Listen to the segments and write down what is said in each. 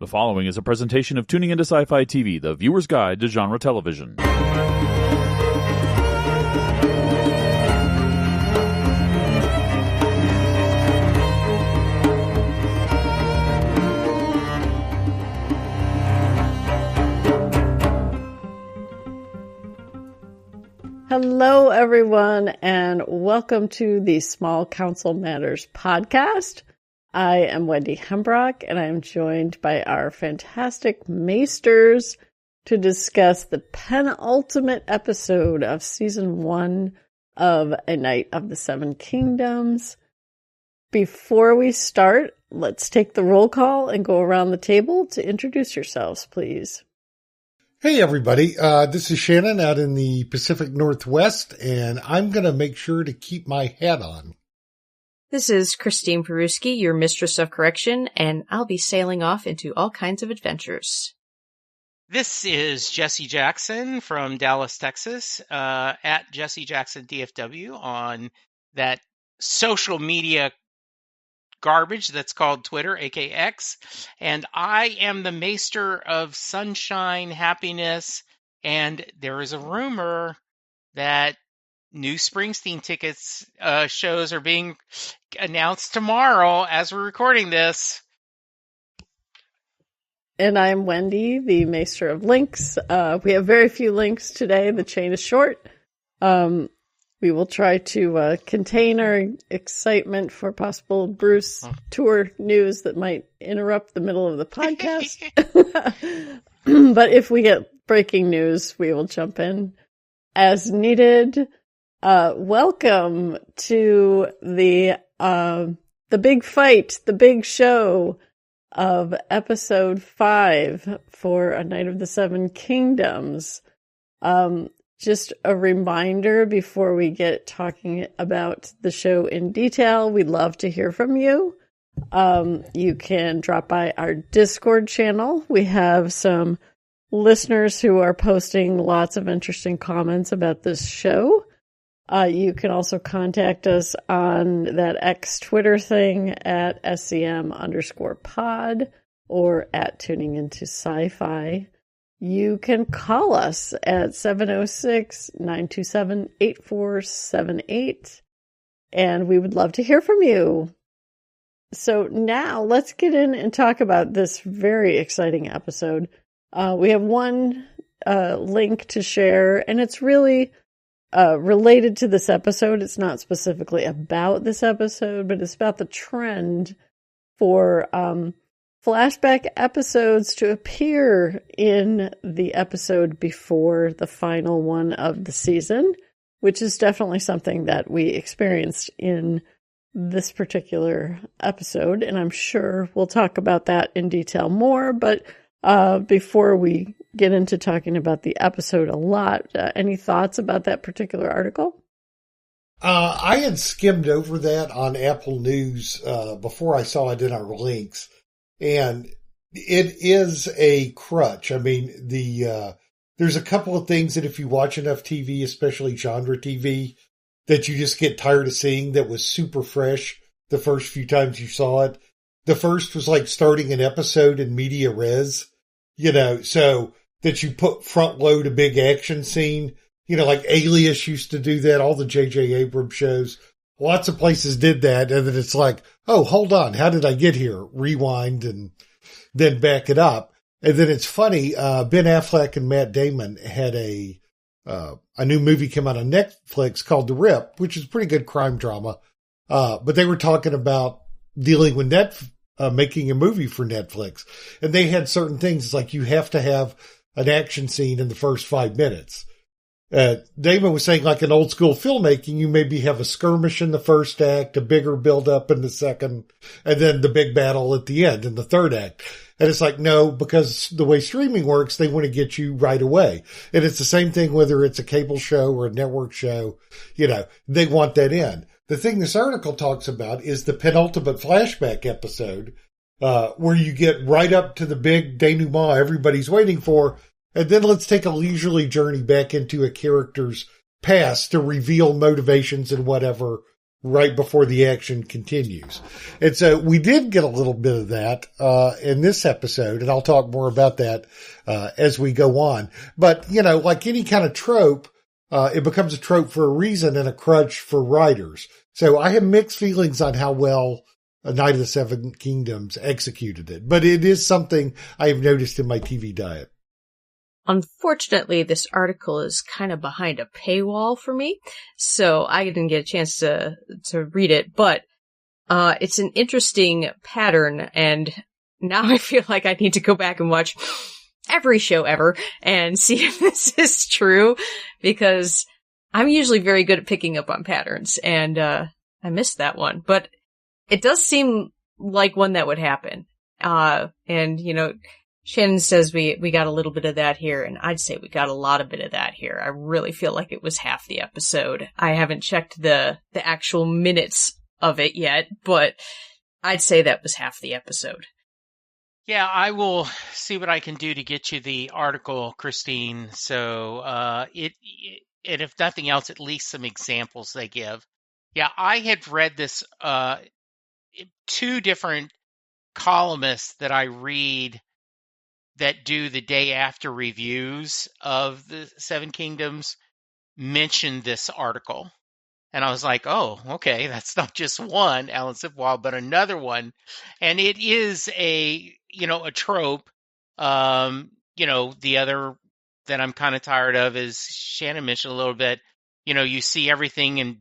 The following is a presentation of Tuning into Sci-Fi TV, the viewer's guide to genre television. Hello, everyone, and welcome to the Small Council Matters podcast. I am Wendy Hembrock, and I am joined by our fantastic maesters to discuss the penultimate episode of Season 1 of A Night of the Seven Kingdoms. Before we start, let's take the roll call and go around the table to introduce yourselves, please. Hey, everybody. This is Shannon out in the Pacific Northwest, and I'm going to make sure to keep my hat on. This is Christine Peruski, your Mistress of Correction, and I'll be sailing off into all kinds of adventures. This is Jesse Jackson from Dallas, Texas, at Jesse Jackson DFW on that social media garbage that's called Twitter, aka X. And I am the Maester of Sunshine, Happiness, and there is a rumor that new Springsteen tickets shows are being announced tomorrow as we're recording this. And I'm Wendy, the Maester of Links. We have very few links today. The chain is short. We will try to contain our excitement for possible Bruce tour news that might interrupt the middle of the podcast. But if we get breaking news, we will jump in as needed. Welcome to the big fight, the big show of episode 5 for A Night of the Seven Kingdoms. Just a reminder before we get talking about the show in detail, we'd love to hear from you. You can drop by our Discord channel. We have some listeners who are posting lots of interesting comments about this show. You can also contact us on that X Twitter thing at SCM_pod or at Tuning Into Sci-Fi. You can call us at 706-927-8478, and we would love to hear from you. So now let's get in and talk about this very exciting episode. We have one link to share, and it's really related to this episode. It's not specifically about this episode, but it's about the trend for flashback episodes to appear in the episode before the final one of the season, which is definitely something that we experienced in this particular episode. And I'm sure we'll talk about that in detail more. But before we get into talking about the episode a lot, any thoughts about that particular article? I had skimmed over that on Apple News before I saw it in our links. And it is a crutch. I mean, there's a couple of things that if you watch enough TV, especially genre TV, that you just get tired of seeing that was super fresh the first few times you saw it. The first was like starting an episode in media res, so that you put front load a big action scene, like Alias used to do that, all the J.J. Abrams shows. Lots of places did that, and then it's like, oh, hold on, how did I get here? Rewind and then back it up. And then it's funny, Ben Affleck and Matt Damon had a new movie come out on Netflix called The Rip, which is a pretty good crime drama. But they were talking about dealing with making a movie for Netflix. And they had certain things, it's like you have to have an action scene in the first 5 minutes. Damon was saying, like in old school filmmaking, you maybe have a skirmish in the first act, a bigger build up in the second, and then the big battle at the end in the third act. And it's like, no, because the way streaming works, they want to get you right away. And it's the same thing, whether it's a cable show or a network show, they want that in. The thing this article talks about is the penultimate flashback episode, where you get right up to the big denouement everybody's waiting for. And then let's take a leisurely journey back into a character's past to reveal motivations and whatever right before the action continues. And so we did get a little bit of that in this episode, and I'll talk more about that as we go on. But, like any kind of trope, it becomes a trope for a reason and a crutch for writers. So I have mixed feelings on how well A Night of the Seven Kingdoms executed it, but it is something I have noticed in my TV diet. Unfortunately, this article is kind of behind a paywall for me, so I didn't get a chance to read it, but it's an interesting pattern, and now I feel like I need to go back and watch every show ever and see if this is true, because I'm usually very good at picking up on patterns, and I missed that one, but it does seem like one that would happen. And, Shannon says we got a little bit of that here, and I'd say we got a lot of bit of that here. I really feel like it was half the episode. I haven't checked the actual minutes of it yet, but I'd say that was half the episode. Yeah, I will see what I can do to get you the article, Christine. So, and if nothing else, at least some examples they give. Yeah, I had read this, 2 different columnists that I read that do the day after reviews of the Seven Kingdoms mentioned this article. And I was like, oh, okay, that's not just one, Alan Sipwell, but another one. And it is a trope. The other that I'm kind of tired of is Shannon mentioned a little bit, you see everything and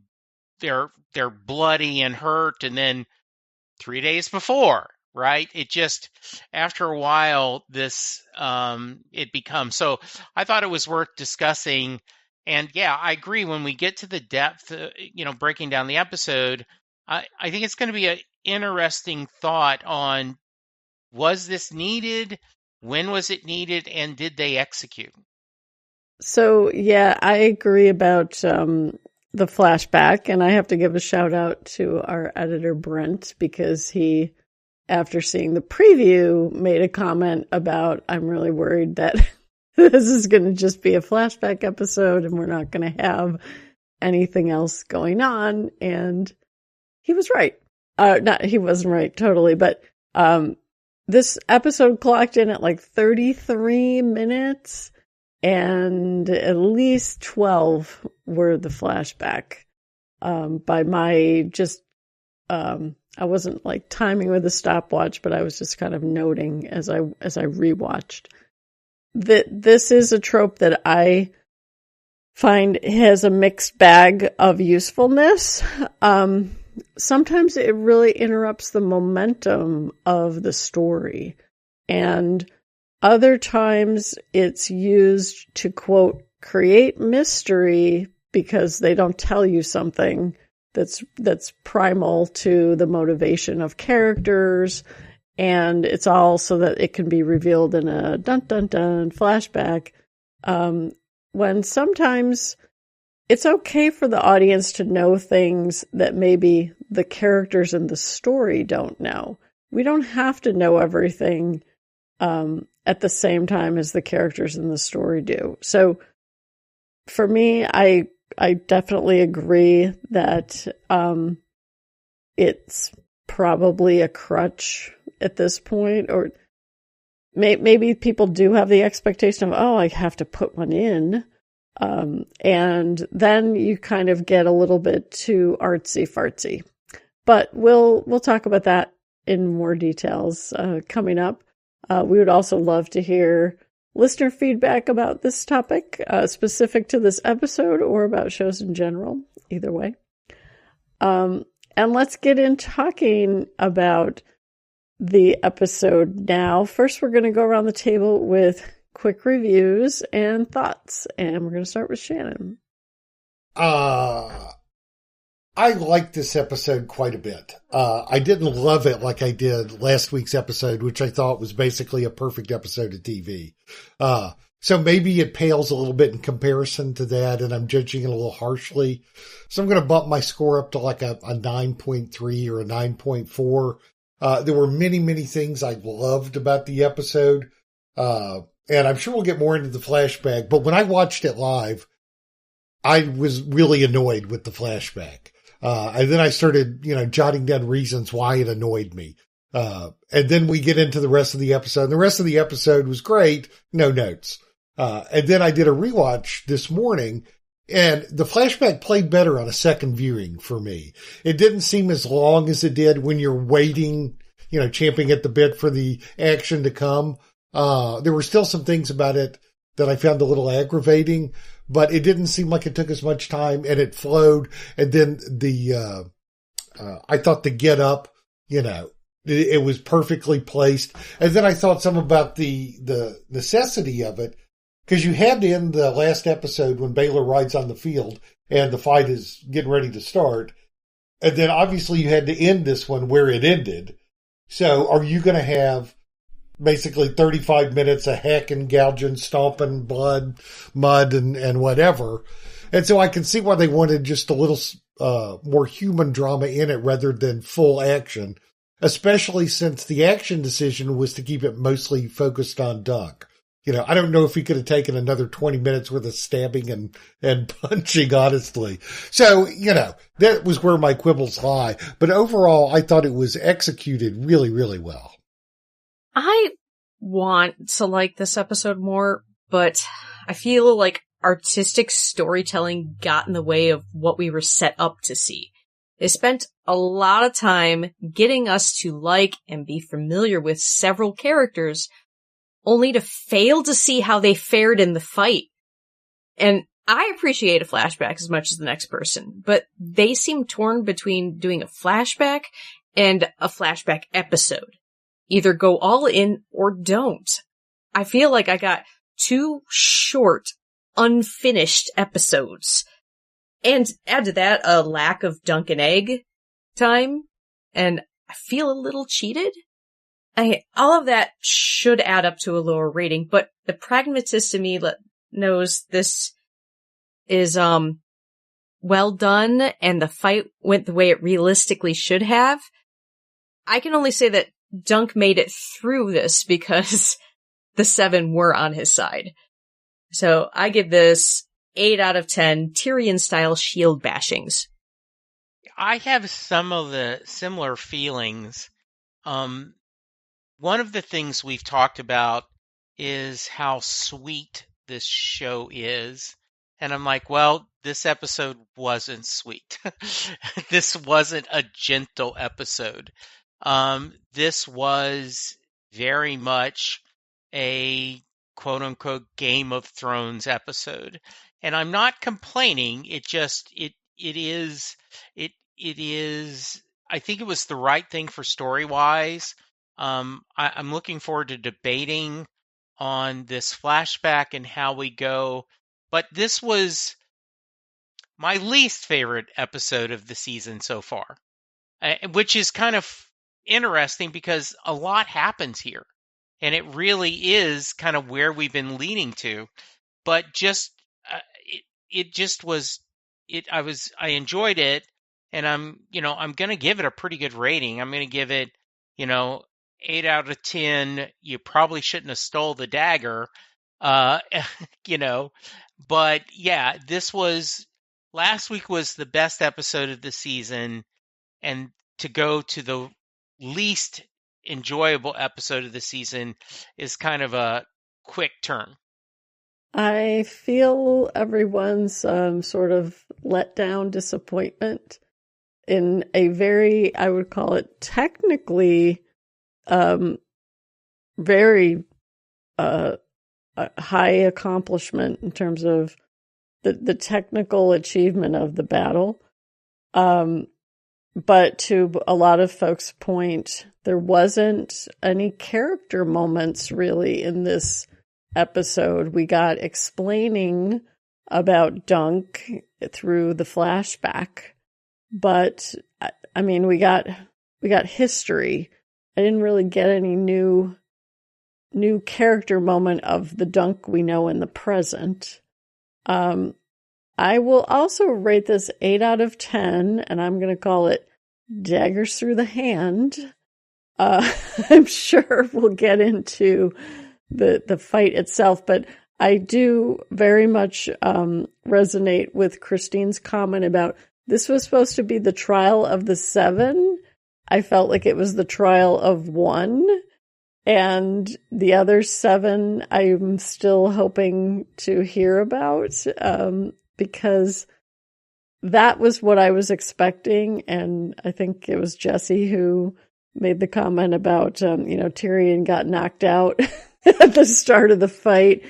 they're bloody and hurt. And then 3 days before, right? It just, after a while, this, it becomes, so I thought it was worth discussing. And yeah, I agree. When we get to the depth, breaking down the episode, I think it's going to be an interesting thought on, was this needed? When was it needed? And did they execute? So, yeah, I agree about the flashback. And I have to give a shout out to our editor, Brent, because he, after seeing the preview, made a comment about, I'm really worried that this is going to just be a flashback episode and we're not going to have anything else going on. And he was right. He wasn't right totally, but this episode clocked in at like 33 minutes and at least 12 were the flashback. By my just, I wasn't like timing with a stopwatch, but I was just kind of noting as I rewatched. This is a trope that I find has a mixed bag of usefulness. Sometimes it really interrupts the momentum of the story. And other times it's used to, quote, create mystery because they don't tell you something that's primal to the motivation of characters. And it's all so that it can be revealed in a dun-dun-dun flashback. When sometimes it's okay for the audience to know things that maybe the characters in the story don't know. We don't have to know everything at the same time as the characters in the story do. So for me, I definitely agree that it's probably a crutch at this point, or maybe people do have the expectation of, I have to put one in. And then you kind of get a little bit too artsy-fartsy. But we'll talk about that in more details coming up. We would also love to hear listener feedback about this topic, specific to this episode or about shows in general, either way. And let's get in talking about the episode now. First, we're going to go around the table with quick reviews and thoughts, and we're going to start with Shannon. I liked this episode quite a bit. I didn't love it like I did last week's episode, which I thought was basically a perfect episode of TV. So maybe it pales a little bit in comparison to that, and I'm judging it a little harshly. So I'm going to bump my score up to like a 9.3 or a 9.4. There were many, many things I loved about the episode. And I'm sure we'll get more into the flashback, but when I watched it live, I was really annoyed with the flashback. And then I started, jotting down reasons why it annoyed me. And then we get into the rest of the episode. And the rest of the episode was great. No notes. And then I did a rewatch this morning, and the flashback played better on a second viewing for me. It didn't seem as long as it did when you're waiting, champing at the bit for the action to come. There were still some things about it that I found a little aggravating, but it didn't seem like it took as much time, and it flowed. And then I thought the get up, it was perfectly placed. And then I thought some about the necessity of it, because you had to end the last episode when Baylor rides on the field and the fight is getting ready to start. And then obviously you had to end this one where it ended. So are you going to have basically 35 minutes of hacking, gouging, stomping, blood, mud, and whatever? And so I can see why they wanted just a little more human drama in it rather than full action, especially since the action decision was to keep it mostly focused on Dunk. I don't know if he could have taken another 20 minutes worth of stabbing and punching, honestly. So, that was where my quibbles lie. But overall, I thought it was executed really, really well. I want to like this episode more, but I feel like artistic storytelling got in the way of what we were set up to see. They spent a lot of time getting us to like and be familiar with several characters, only to fail to see how they fared in the fight. And I appreciate a flashback as much as the next person, but they seem torn between doing a flashback and a flashback episode. Either go all in or don't. I feel like I got 2 short, unfinished episodes. And add to that a lack of Dunk and Egg time, and I feel a little cheated. All of that should add up to a lower rating, but the pragmatist in me knows this is well done, and the fight went the way it realistically should have. I can only say that Dunk made it through this because the 7 were on his side. So I give this 8 out of 10 Tyrion-style shield bashings. I have some of the similar feelings. One of the things we've talked about is how sweet this show is. And I'm like, well, this episode wasn't sweet. This wasn't a gentle episode. This was very much a quote unquote Game of Thrones episode. And I'm not complaining. It is, I think it was the right thing for story-wise. I'm looking forward to debating on this flashback and how we go. But this was my least favorite episode of the season so far, which is kind of interesting because a lot happens here. And it really is kind of where we've been leaning to. But just, it just was, I enjoyed it. And I'm going to give it a pretty good rating. I'm going to give it, 8 out of 10. You probably shouldn't have stole the dagger, but yeah, last week was the best episode of the season, and to go to the least enjoyable episode of the season is kind of a quick turn. I feel everyone's sort of letdown disappointment in a very, I would call it technically, very high accomplishment in terms of the technical achievement of the battle. But to a lot of folks' point, there wasn't any character moments really in this episode. We got explaining about Dunk through the flashback, but I mean, we got history. I didn't really get any new character moment of the Dunk we know in the present. I will also rate this 8 out of 10, and I'm going to call it daggers through the hand. I'm sure we'll get into the fight itself, but I do very much resonate with Christine's comment about this was supposed to be the trial of the 7. I felt like it was the trial of 1. And the other 7, I'm still hoping to hear about, because that was what I was expecting. And I think it was Jesse who made the comment about, Tyrion got knocked out at the start of the fight.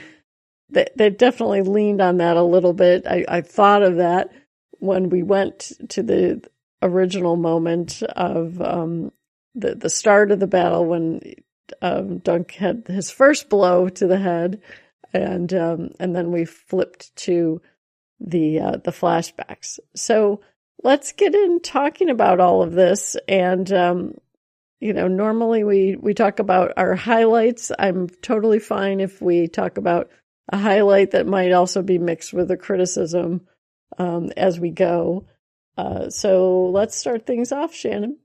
They definitely leaned on that a little bit. I thought of that when we went to the original moment of the start of the battle when Dunk had his first blow to the head, and then we flipped to the flashbacks. So let's get in talking about all of this. And normally we talk about our highlights. I'm totally fine if we talk about a highlight that might also be mixed with a criticism as we go. So let's start things off, Shannon.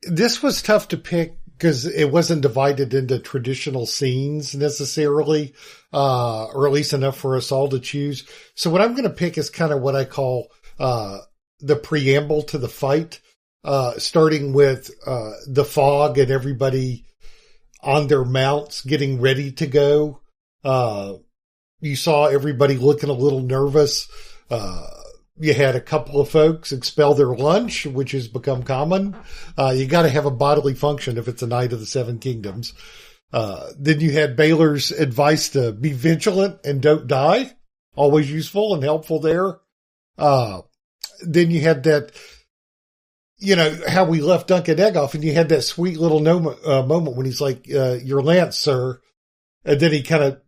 This was tough to pick because it wasn't divided into traditional scenes necessarily, or at least enough for us all to choose. So what I'm going to pick is kind of what I call the preamble to the fight, starting with the fog and everybody on their mounts getting ready to go. You saw everybody looking a little nervous. You had a couple of folks expel their lunch, which has become common. You got to have a bodily function if it's a Night of the Seven Kingdoms. Then you had Baylor's advice to be vigilant and don't die. Always useful and helpful there. Then you had that, how we left Dunk and Egg off, and you had that sweet little moment when he's like, your lance, sir. And then he kind of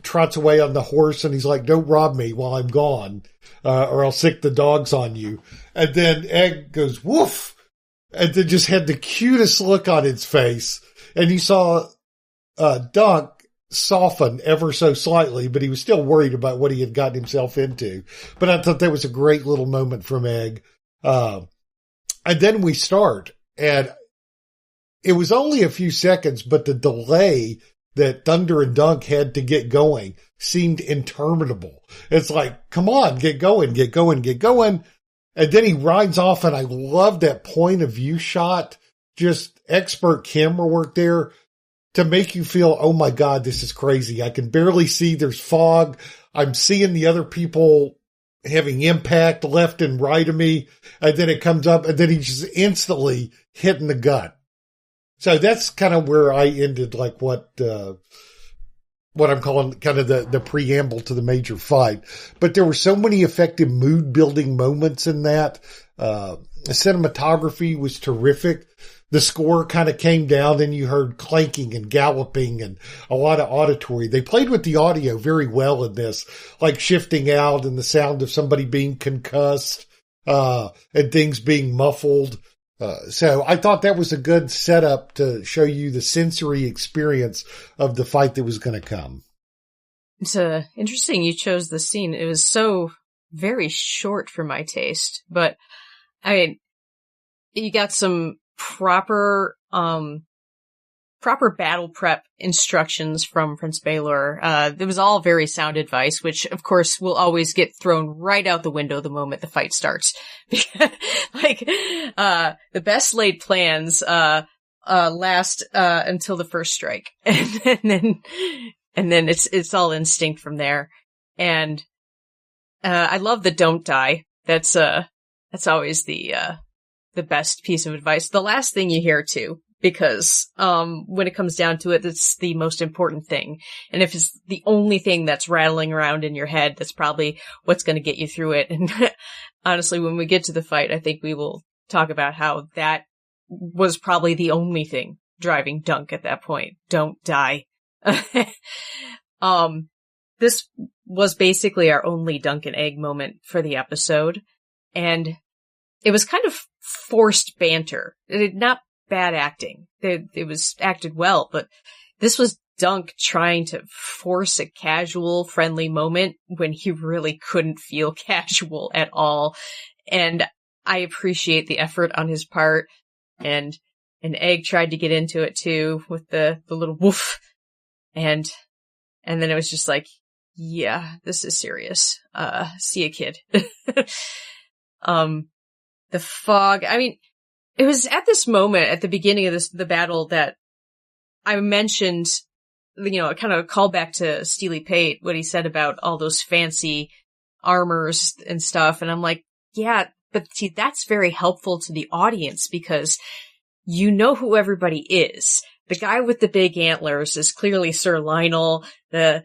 trots away on the horse and he's like, don't rob me while I'm gone, or I'll sick the dogs on you. And then Egg goes, woof, and then just had the cutest look on his face. And you saw Dunk soften ever so slightly, but he was still worried about what he had gotten himself into. But I thought that was a great little moment from Egg. And then we start, and it was only a few seconds, but the delay that Thunder and Dunk had to get going seemed interminable. It's like, come on, get going. And then he rides off, and I love that point of view shot, just expert camera work there to make you feel, oh my God, this is crazy. I can barely see. There's fog. I'm seeing the other people having impact left and right of me. And then it comes up, and then he's just instantly hit in the gut. So that's kind of where I ended, like what I'm calling kind of the preamble to the major fight. But there were so many effective mood building moments in that. The cinematography was terrific. The score kind of came down, and you heard clanking and galloping and a lot of auditory. They played with the audio very well in this, like shifting out and the sound of somebody being concussed, and things being muffled. So I thought that was a good setup to show you the sensory experience of the fight that was going to come. It's interesting you chose the scene. It was so very short for my taste, but I mean, you got some proper battle prep instructions from Prince Baelor. It was all very sound advice, which of course will always get thrown right out the window the moment the fight starts. The best laid plans, last, until the first strike. And then it's all instinct from there. And, I love the don't die. That's always the best piece of advice. The last thing you hear too, because when it comes down to it, it's the most important thing. And if it's the only thing that's rattling around in your head, that's probably what's going to get you through it. And honestly, when we get to the fight, I think we will talk about how that was probably the only thing driving Dunk at that point. Don't die. This was basically our only Dunk and Egg moment for the episode. And it was kind of forced banter. Not bad acting. It was acted well, but this was Dunk trying to force a casual, friendly moment when he really couldn't feel casual at all. And I appreciate the effort on his part. And Egg tried to get into it too with the little woof. And then it was just like, yeah, this is serious. See ya, kid. The fog. I mean, it was at this moment at the beginning of the battle that I mentioned, kind of a callback to Steely Pate, what he said about all those fancy armors and stuff. And I'm like, yeah, but see, that's very helpful to the audience because you know who everybody is. The guy with the big antlers is clearly Sir Lionel. The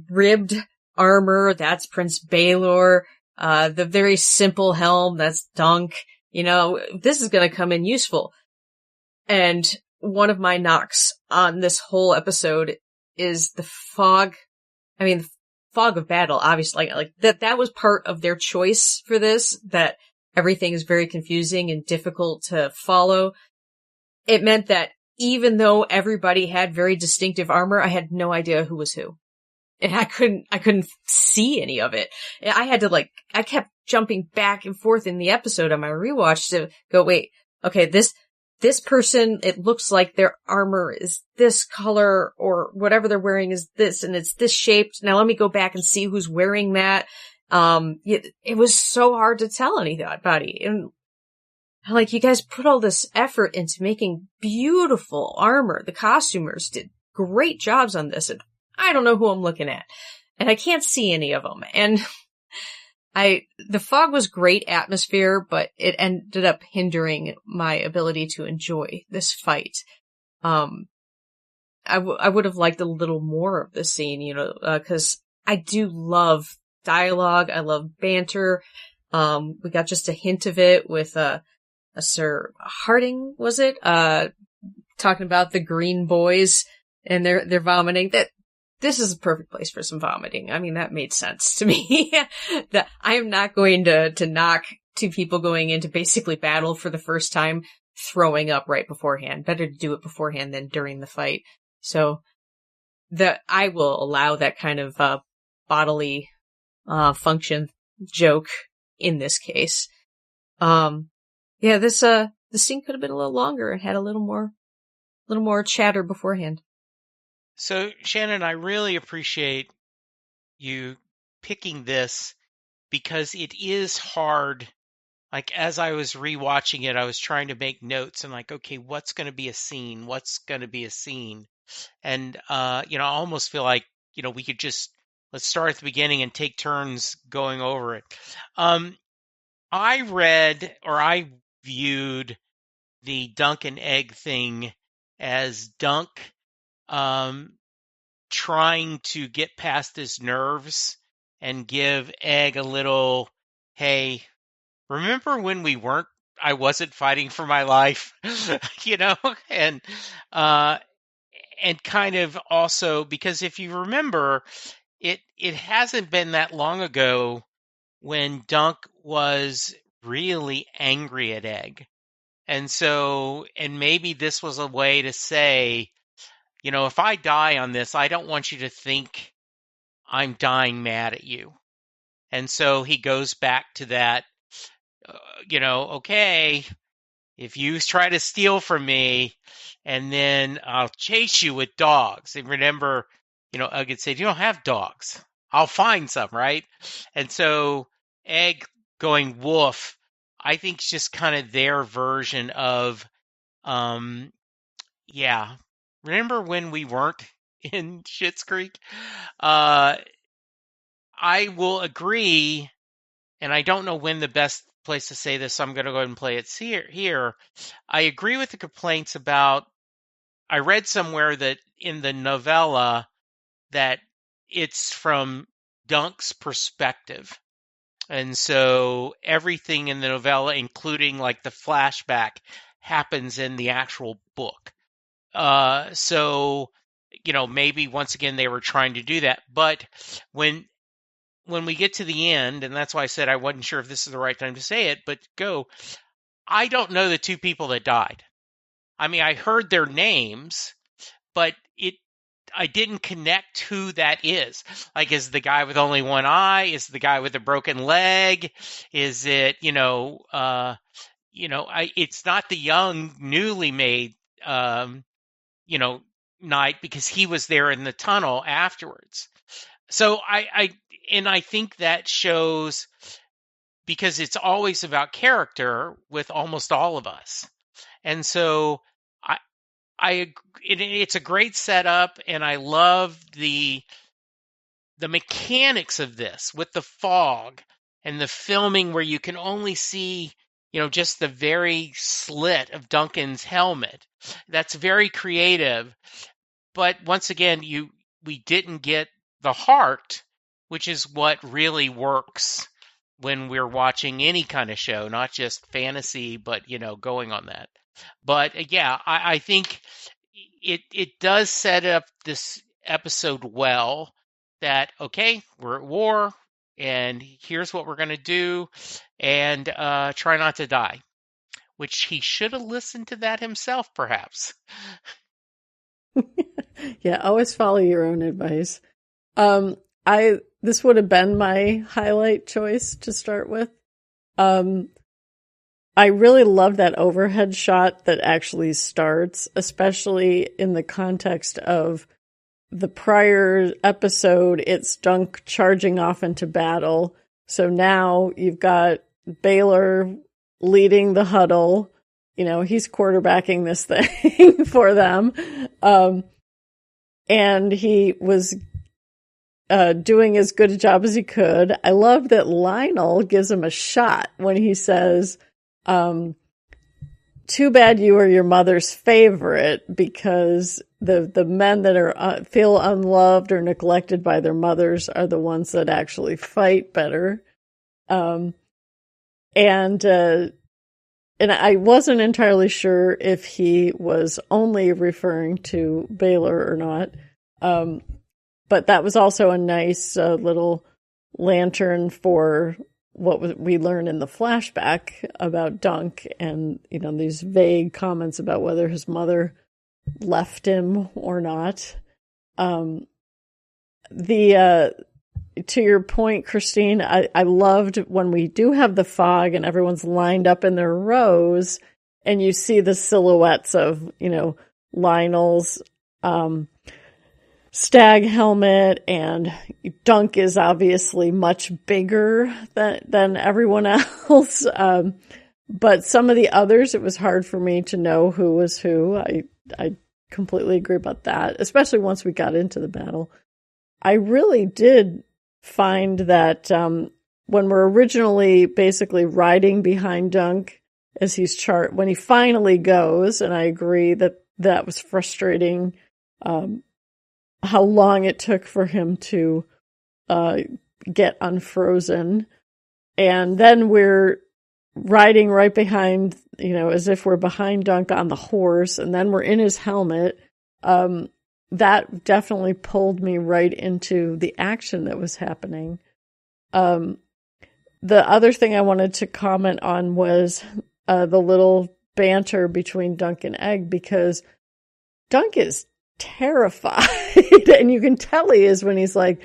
ribbed armor, that's Prince Baelor. The very simple helm, that's Dunk. This is going to come in useful. And one of my knocks on this whole episode is the fog. I mean, the fog of battle, obviously, like that was part of their choice for this, that everything is very confusing and difficult to follow. It meant that even though everybody had very distinctive armor, I had no idea who was who. And I couldn't see any of it. I had to I kept jumping back and forth in the episode on my rewatch to go, wait, okay, this person, it looks like their armor is this color or whatever they're wearing is this and it's this shaped. Now let me go back and see who's wearing that. It was so hard to tell anybody. And you guys put all this effort into making beautiful armor. The costumers did great jobs on this. And I don't know who I'm looking at. And I can't see any of them. And the fog was great atmosphere, but it ended up hindering my ability to enjoy this fight. I would have liked a little more of the scene, cause I do love dialogue. I love banter. We got just a hint of it with, a Sir Harding, was it? Talking about the green boys and they're vomiting. This is a perfect place for some vomiting. I mean, that made sense to me. That I am not going to knock two people going into basically battle for the first time throwing up right beforehand. Better to do it beforehand than during the fight. So I will allow that kind of bodily function joke in this case. The scene could have been a little longer and had a little more chatter beforehand. So, Shannon, I really appreciate you picking this because it is hard. As I was rewatching it, I was trying to make notes and okay, what's going to be a scene? What's going to be a scene? And, I almost feel like, we could let's start at the beginning and take turns going over it. I viewed the Dunk and Egg thing as Dunk trying to get past his nerves and give Egg a little, hey, remember when I wasn't fighting for my life, and kind of also because if you remember, it hasn't been that long ago when Dunk was really angry at Egg. And maybe this was a way to say, if I die on this, I don't want you to think I'm dying mad at you. And so he goes back to that, okay, if you try to steal from me, and then I'll chase you with dogs. And remember, Egg had said, you don't have dogs. I'll find some, right? And so Egg going woof, I think it's just kind of their version of, remember when we weren't in Schitt's Creek? I will agree, and I don't know when the best place to say this, so I'm going to go ahead and play it here. I agree with the complaints about, I read somewhere that in the novella that it's from Dunk's perspective. And so everything in the novella, including the flashback, happens in the actual book. So, maybe once again they were trying to do that. But when we get to the end, and that's why I said I wasn't sure if this is the right time to say it, but I don't know the two people that died. I mean, I heard their names, but I didn't connect who that is. Is the guy with only one eye? Is the guy with a broken leg? Is it, it's not the young, newly made, Knight, because he was there in the tunnel afterwards. So I think that shows because it's always about character with almost all of us. And so it's a great setup, and I love the mechanics of this with the fog and the filming where you can only see, just the very slit of Duncan's helmet. That's very creative. But once again, we didn't get the heart, which is what really works when we're watching any kind of show, not just fantasy, but, going on that. But yeah, I think it does set up this episode well, that, okay, we're at war, and here's what we're going to do, and try not to die, which he should have listened to that himself, perhaps. Yeah, always follow your own advice. This would have been my highlight choice to start with. I really love that overhead shot that actually starts, especially in the context of the prior episode. It's Dunk charging off into battle. So now you've got Baylor leading the huddle. He's quarterbacking this thing for them. And he was doing as good a job as he could. I love that Lionel gives him a shot when he says, too bad you are your mother's favorite, because the men that are feel unloved or neglected by their mothers are the ones that actually fight better. And I wasn't entirely sure if he was only referring to Baylor or not. But that was also a nice little lantern for what we learn in the flashback about Dunk, and, these vague comments about whether his mother left him or not. To your point, Christine, I loved when we do have the fog and everyone's lined up in their rows, and you see the silhouettes of, Lionel's stag helmet, and Dunk is obviously much bigger than everyone else. But some of the others, it was hard for me to know who was who. I completely agree about that, especially once we got into the battle. I really did find that when we're originally basically riding behind Dunk as he's when he finally goes, and I agree that was frustrating, how long it took for him to get unfrozen. And then we're riding right behind, as if we're behind Dunk on the horse, and then we're in his helmet. That definitely pulled me right into the action that was happening. The other thing I wanted to comment on was the little banter between Dunk and Egg, because Dunk is terrified, and you can tell he is when he's like,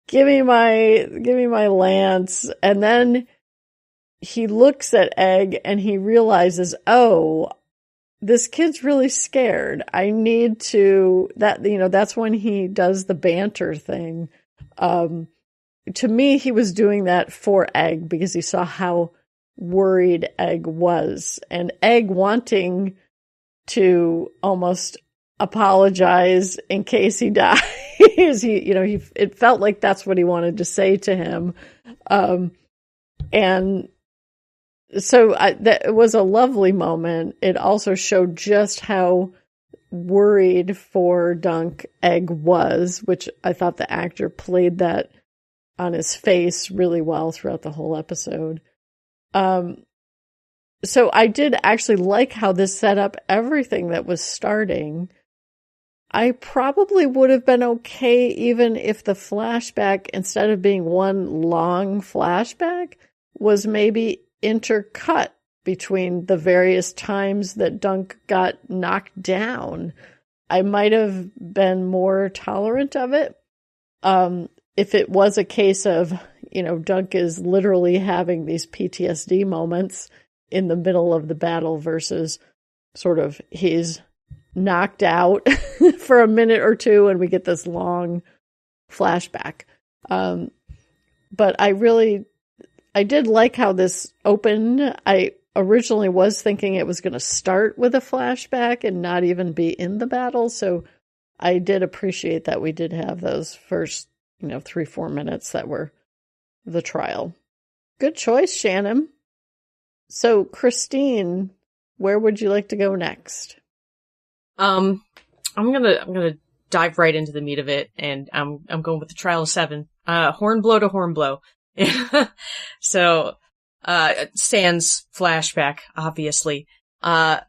give me my lance. And then he looks at Egg and he realizes, oh, this kid's really scared. I need to, that's when he does the banter thing. To me, he was doing that for Egg because he saw how worried Egg was, and Egg wanting to almost apologize in case he dies. It felt like that's what he wanted to say to him. And so it was a lovely moment. It also showed just how worried for Dunk Egg was, which I thought the actor played that on his face really well throughout the whole episode. So I did actually like how this set up everything that was starting. I probably would have been okay even if the flashback, instead of being one long flashback, was maybe intercut between the various times that Dunk got knocked down. I might have been more tolerant of it. If it was a case of, Dunk is literally having these PTSD moments in the middle of the battle versus sort of he's knocked out for a minute or two and we get this long flashback. But I really I did like how this opened. I originally was thinking it was going to start with a flashback and not even be in the battle. So I did appreciate that we did have those first, 3-4 minutes that were the trial. Good choice, Shannon. So, Christine, where would you like to go next? I'm gonna dive right into the meat of it, and I'm going with the Trial of 7. Hornblow to Hornblow. So, sans flashback, obviously. I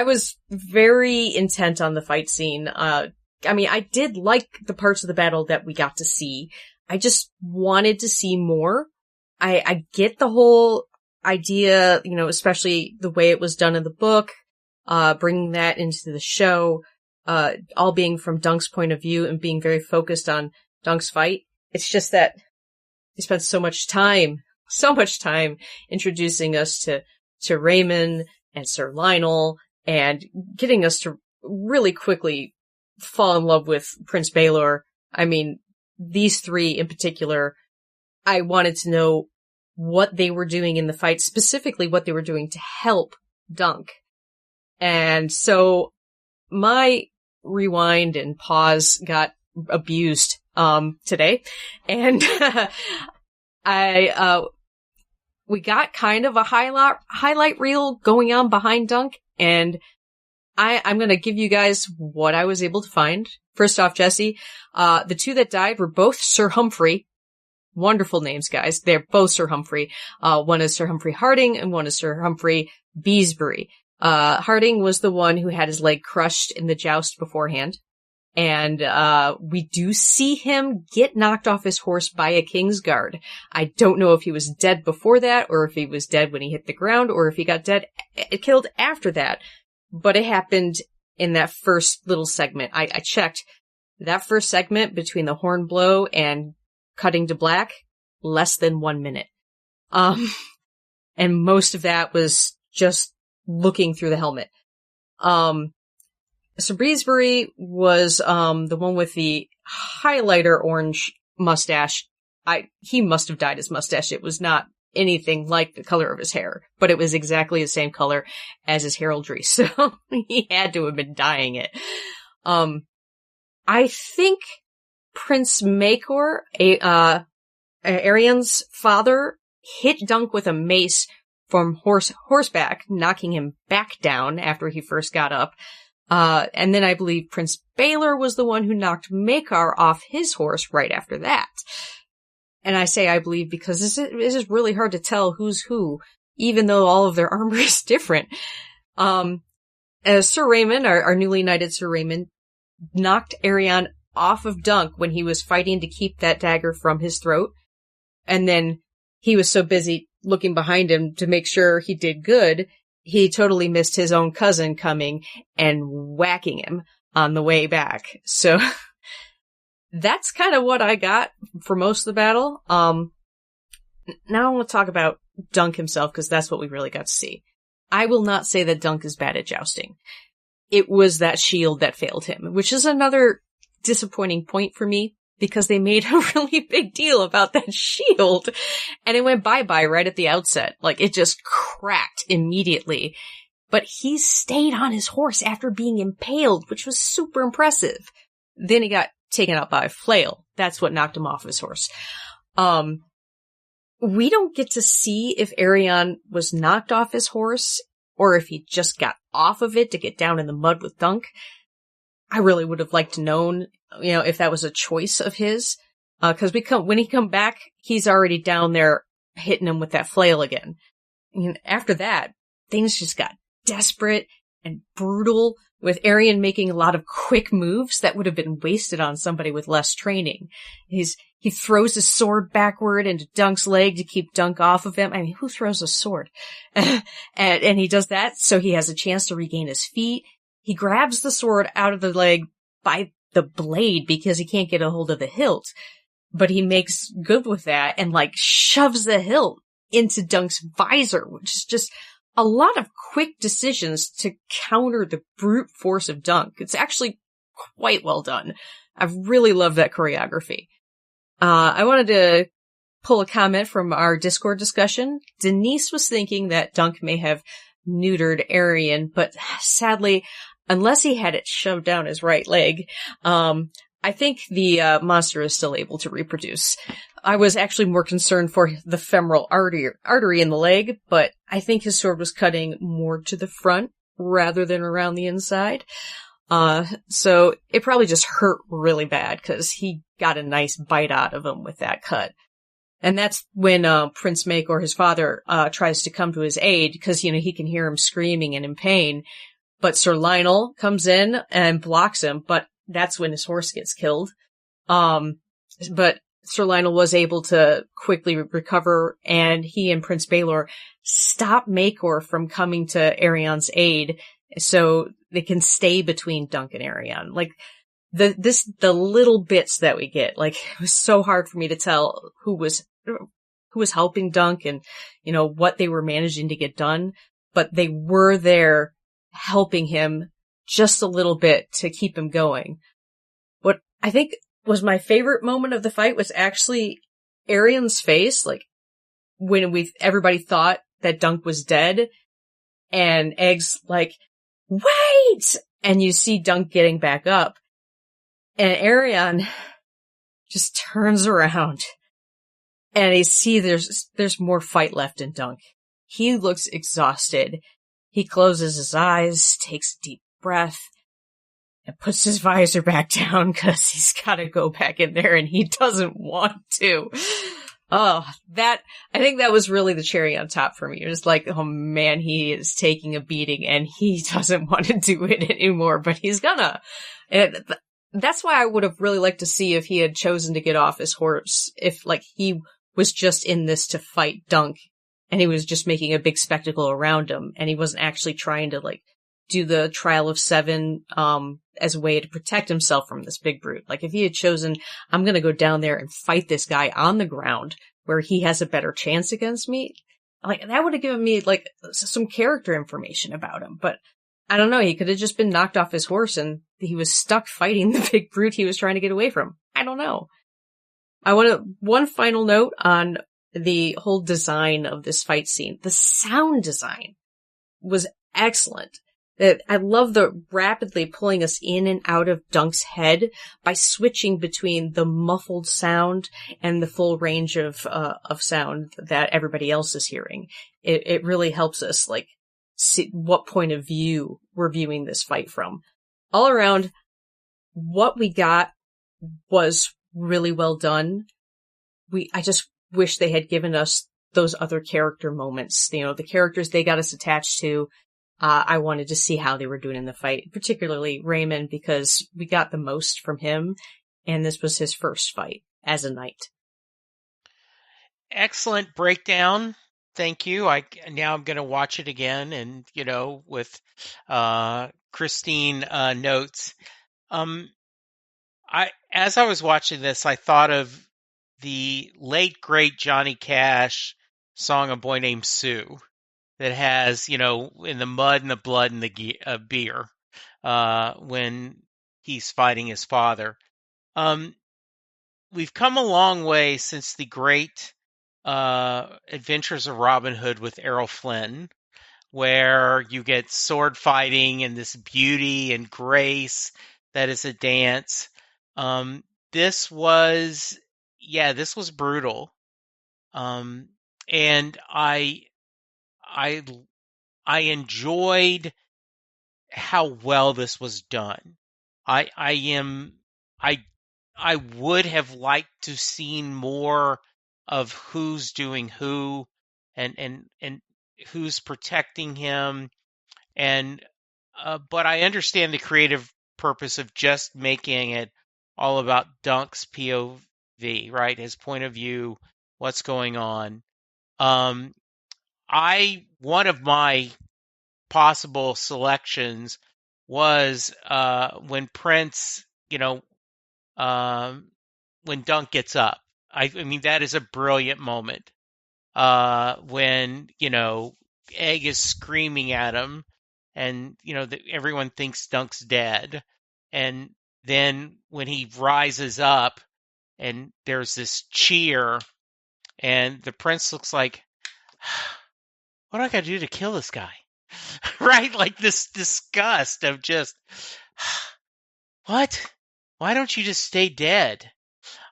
was very intent on the fight scene. I did like the parts of the battle that we got to see. I just wanted to see more. I get the whole idea, especially the way it was done in the book, bringing that into the show, all being from Dunk's point of view and being very focused on Dunk's fight. It's just that they spent so much time introducing us to Raymond and Sir Lionel and getting us to really quickly fall in love with Prince Baelor. I mean, these three in particular, I wanted to know what they were doing in the fight, specifically what they were doing to help Dunk. And so my rewind and pause got abused today. And we got kind of a highlight reel going on behind Dunk, and I'm going to give you guys what I was able to find. First off, Jesse, the two that died were both Sir Humphrey. Wonderful names, guys. They're both Sir Humphrey. One is Sir Humphrey Harding and one is Sir Humphrey Beesbury. Harding was the one who had his leg crushed in the joust beforehand. And we do see him get knocked off his horse by a Kingsguard. I don't know if he was dead before that, or if he was dead when he hit the ground, or if he got killed after that. But it happened in that first little segment. I checked that first segment between the horn blow and cutting to black, less than 1 minute. And most of that was just looking through the helmet. Sir Beesbury was the one with the highlighter orange mustache. He must have dyed his mustache. It was not anything like the color of his hair, but it was exactly the same color as his heraldry, so he had to have been dyeing it. I think Prince Maekor, Arian's father, hit Dunk with a mace from horseback, knocking him back down after he first got up. And then I believe Prince Baelor was the one who knocked Maekar off his horse right after that. And I say I believe because this is really hard to tell who's who, even though all of their armor is different. As Sir Raymond, our newly knighted Sir Raymond, knocked Arian off of Dunk when he was fighting to keep that dagger from his throat. And then he was so busy looking behind him to make sure he did good, he totally missed his own cousin coming and whacking him on the way back. So that's kind of what I got for most of the battle. Now I want to talk about Dunk himself, because that's what we really got to see. I will not say that Dunk is bad at jousting. It was that shield that failed him, which is another disappointing point for me, because they made a really big deal about that shield, and it went bye-bye right at the outset. Like, it just cracked immediately. But he stayed on his horse after being impaled, which was super impressive. Then he got taken out by a flail. That's what knocked him off his horse. We don't get to see if Arian was knocked off his horse, or if he just got off of it to get down in the mud with Dunk. I really would have liked to known, if that was a choice of his. Cause when he come back, he's already down there hitting him with that flail again. And after that, things just got desperate and brutal, with Arian making a lot of quick moves that would have been wasted on somebody with less training. He throws his sword backward into Dunk's leg to keep Dunk off of him. I mean, who throws a sword? and he does that so he has a chance to regain his feet. He grabs the sword out of the leg by the blade because he can't get a hold of the hilt. But he makes good with that and shoves the hilt into Dunk's visor, which is just a lot of quick decisions to counter the brute force of Dunk. It's actually quite well done. I really love that choreography. I wanted to pull a comment from our Discord discussion. Denise was thinking that Dunk may have neutered Arian, but sadly, unless he had it shoved down his right leg, I think the monster is still able to reproduce. I was actually more concerned for the femoral artery in the leg, but I think his sword was cutting more to the front rather than around the inside. So it probably just hurt really bad because he got a nice bite out of him with that cut. And that's when Prince Maekor, his father, tries to come to his aid because, he can hear him screaming and in pain. But Sir Lionel comes in and blocks him, but that's when his horse gets killed. But Sir Lionel was able to quickly recover, and he and Prince Baelor stop Maekor from coming to Arian's aid so they can stay between Dunk and Arian. Like, the little bits that we get, like, it was so hard for me to tell who was helping Dunk and, what they were managing to get done, but they were there helping him just a little bit to keep him going. What I think was my favorite moment of the fight was actually Arian's face, like, when everybody thought that Dunk was dead, and Egg's like, wait! And you see Dunk getting back up, and Arian just turns around, and you see there's more fight left in Dunk. He looks exhausted. He closes his eyes, takes a deep breath, and puts his visor back down because he's got to go back in there and he doesn't want to. Oh, I think that was really the cherry on top for me. It was like, oh man, he is taking a beating and he doesn't want to do it anymore, but he's gonna. And that's why I would have really liked to see if he had chosen to get off his horse, if like he was just in this to fight Dunk and he was just making a big spectacle around him and he wasn't actually trying to like do the Trial of Seven, as a way to protect himself from this big brute. Like if he had chosen, I'm gonna go down there and fight this guy on the ground where he has a better chance against me, like that would have given me like some character information about him. But I don't know, he could have just been knocked off his horse and he was stuck fighting the big brute he was trying to get away from. I don't know. One final note on the whole design of this fight scene. The sound design was excellent. I love the rapidly pulling us in and out of Dunk's head by switching between the muffled sound and the full range of sound that everybody else is hearing. It really helps us like see what point of view we're viewing this fight from. All around, what we got was really well done. I just wish they had given us those other character moments. The characters they got us attached to. I wanted to see how they were doing in the fight, particularly Raymond, because we got the most from him, and this was his first fight as a knight. Excellent breakdown. Thank you. Now I'm going to watch it again, and with Christine notes. As I was watching this, I thought of the late great Johnny Cash song "A Boy Named Sue." That has, in the mud and the blood and the beer, when he's fighting his father. We've come a long way since the great Adventures of Robin Hood with Errol Flynn, where you get sword fighting and this beauty and grace that is a dance. This was brutal. And I enjoyed how well this was done. I would have liked to seen more of who's doing who and who's protecting him, but I understand the creative purpose of just making it all about Dunk's POV, right? His point of view, what's going on. One of my possible selections was when Prince, when Dunk gets up. I mean, that is a brilliant moment. When, Egg is screaming at him and, everyone thinks Dunk's dead. And then when he rises up and there's this cheer And the prince looks like, what do I got to do to kill this guy? Right? Like this disgust of just, what? Why don't you just stay dead?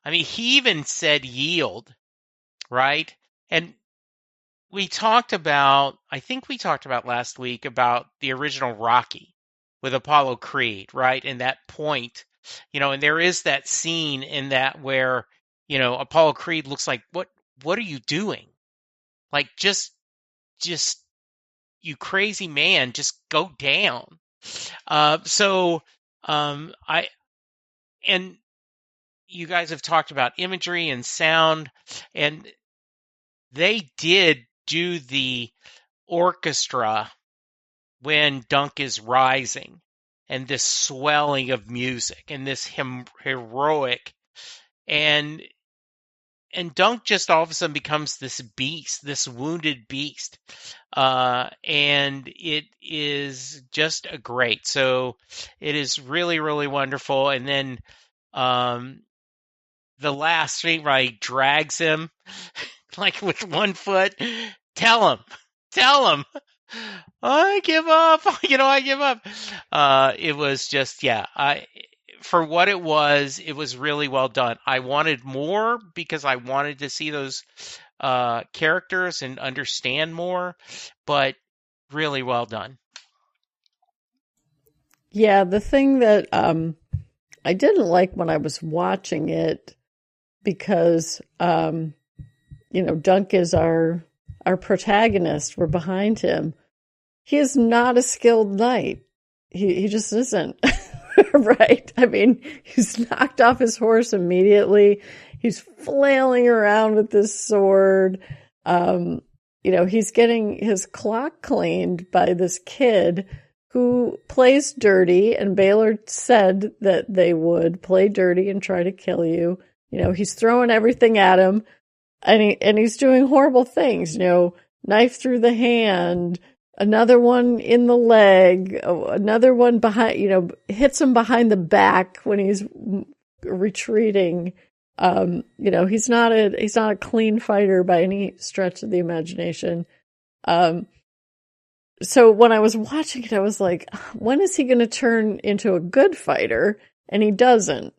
I mean, he even said yield, right? And I think we talked about last week about the original Rocky with Apollo Creed, right? And that point, and there is that scene in that where, Apollo Creed looks like, what are you doing? Like, just, you crazy man, just go down. And you guys have talked about imagery and sound, and they did do the orchestra when Dunk is rising, and this swelling of music and this heroic, and Dunk just all of a sudden becomes this beast, this wounded beast, and it is just a great. So it is really, really wonderful. And then the last thing, right, he drags him like with one foot. Tell him, I give up. I give up. It was just, for what it was really well done. I wanted more because I wanted to see those characters and understand more, but really well done. Yeah, the thing that I didn't like when I was watching it, because Dunk is our protagonist. We're behind him. He is not a skilled knight. He just isn't. Right? I mean, he's knocked off his horse immediately. He's flailing around with this sword. He's getting his clock cleaned by this kid who plays dirty, and Baylor said that they would play dirty and try to kill you. He's throwing everything at him, and he's doing horrible things, knife through the hand, another one in the leg, another one behind, hits him behind the back when he's retreating. He's not a clean fighter by any stretch of the imagination. So when I was watching it, I was like, when is he going to turn into a good fighter? And he doesn't.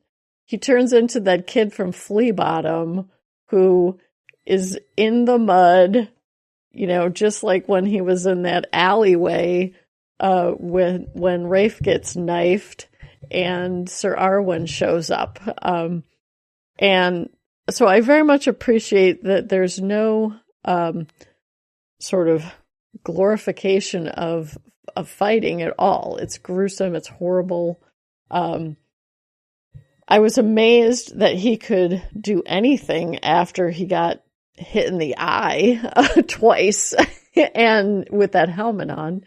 He turns into that kid from Flea Bottom who is in the mud, just like when he was in that alleyway when Rafe gets knifed and Sir Arwen shows up. And so I very much appreciate that there's no sort of glorification of fighting at all. It's gruesome. It's horrible. I was amazed that he could do anything after he got hit in the eye twice and with that helmet on.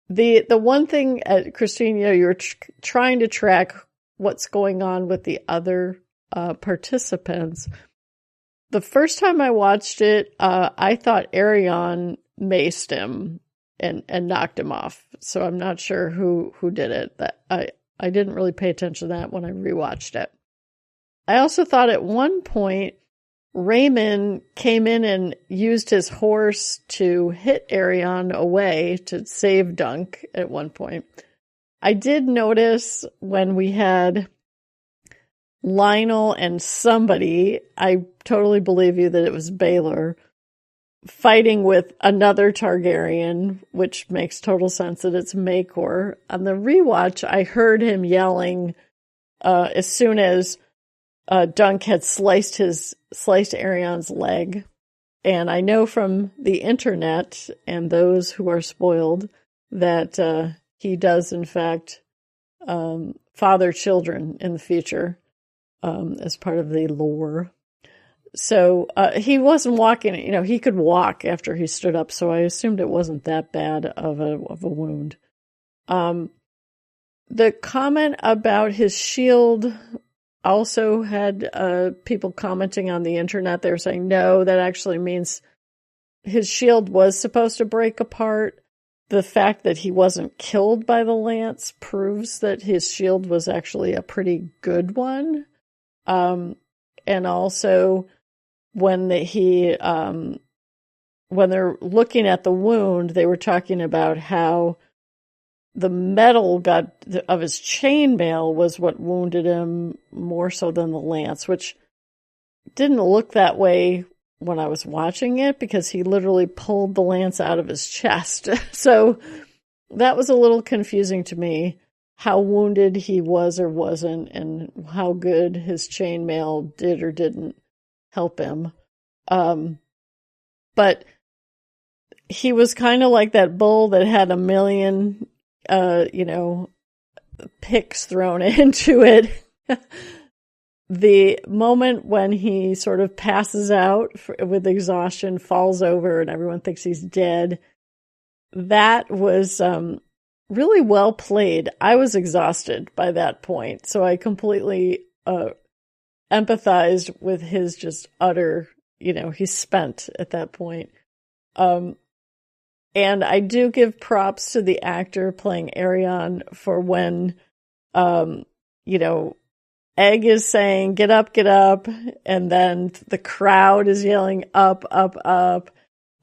The one thing, Christine, you're trying to track what's going on with the other participants. The first time I watched it, I thought Arion maced him and knocked him off. So I'm not sure who did it. I didn't really pay attention to that when I rewatched it. I also thought at one point Raymond came in and used his horse to hit Arion away to save Dunk at one point. I did notice when we had Lionel and somebody, I totally believe you that it was Baylor, fighting with another Targaryen, which makes total sense that it's Maekor. On the rewatch, I heard him yelling as soon as Dunk had sliced Arion's leg. And I know from the internet and those who are spoiled that he does, in fact, father children in the future as part of the lore. So he wasn't walking, he could walk after he stood up, so I assumed it wasn't that bad of a wound. The comment about his shield also had people commenting on the internet. They were saying, no, that actually means his shield was supposed to break apart. The fact that he wasn't killed by the lance proves that his shield was actually a pretty good one. And also when when they're looking at the wound, they were talking about how the metal of his chainmail was what wounded him more so than the lance, which didn't look that way when I was watching it because he literally pulled the lance out of his chest. So that was a little confusing to me, how wounded he was or wasn't and how good his chainmail did or didn't help him. But he was kind of like that bull that had a million, picks thrown into it. The moment when he sort of passes out with exhaustion, falls over, and everyone thinks he's dead, that was really well played. I was exhausted by that point, so I completely empathized with his just utter, he's spent at that point. And I do give props to the actor playing Arion for when, Egg is saying, get up, and then the crowd is yelling up, up,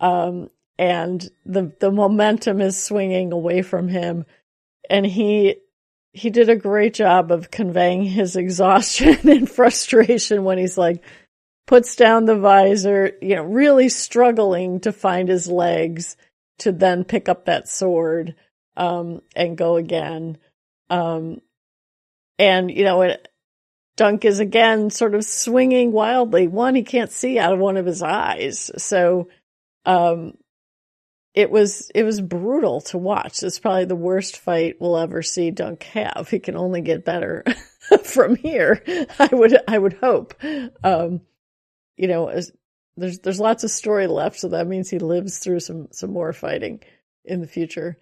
and the momentum is swinging away from him. And he did a great job of conveying his exhaustion and frustration when he's like, puts down the visor, really struggling to find his legs to then pick up that sword, and go again. Dunk is again sort of swinging wildly. One, he can't see out of one of his eyes. So, it was brutal to watch. It's probably the worst fight we'll ever see Dunk have. He can only get better from here. I would hope. There's lots of story left, so that means he lives through some more fighting in the future.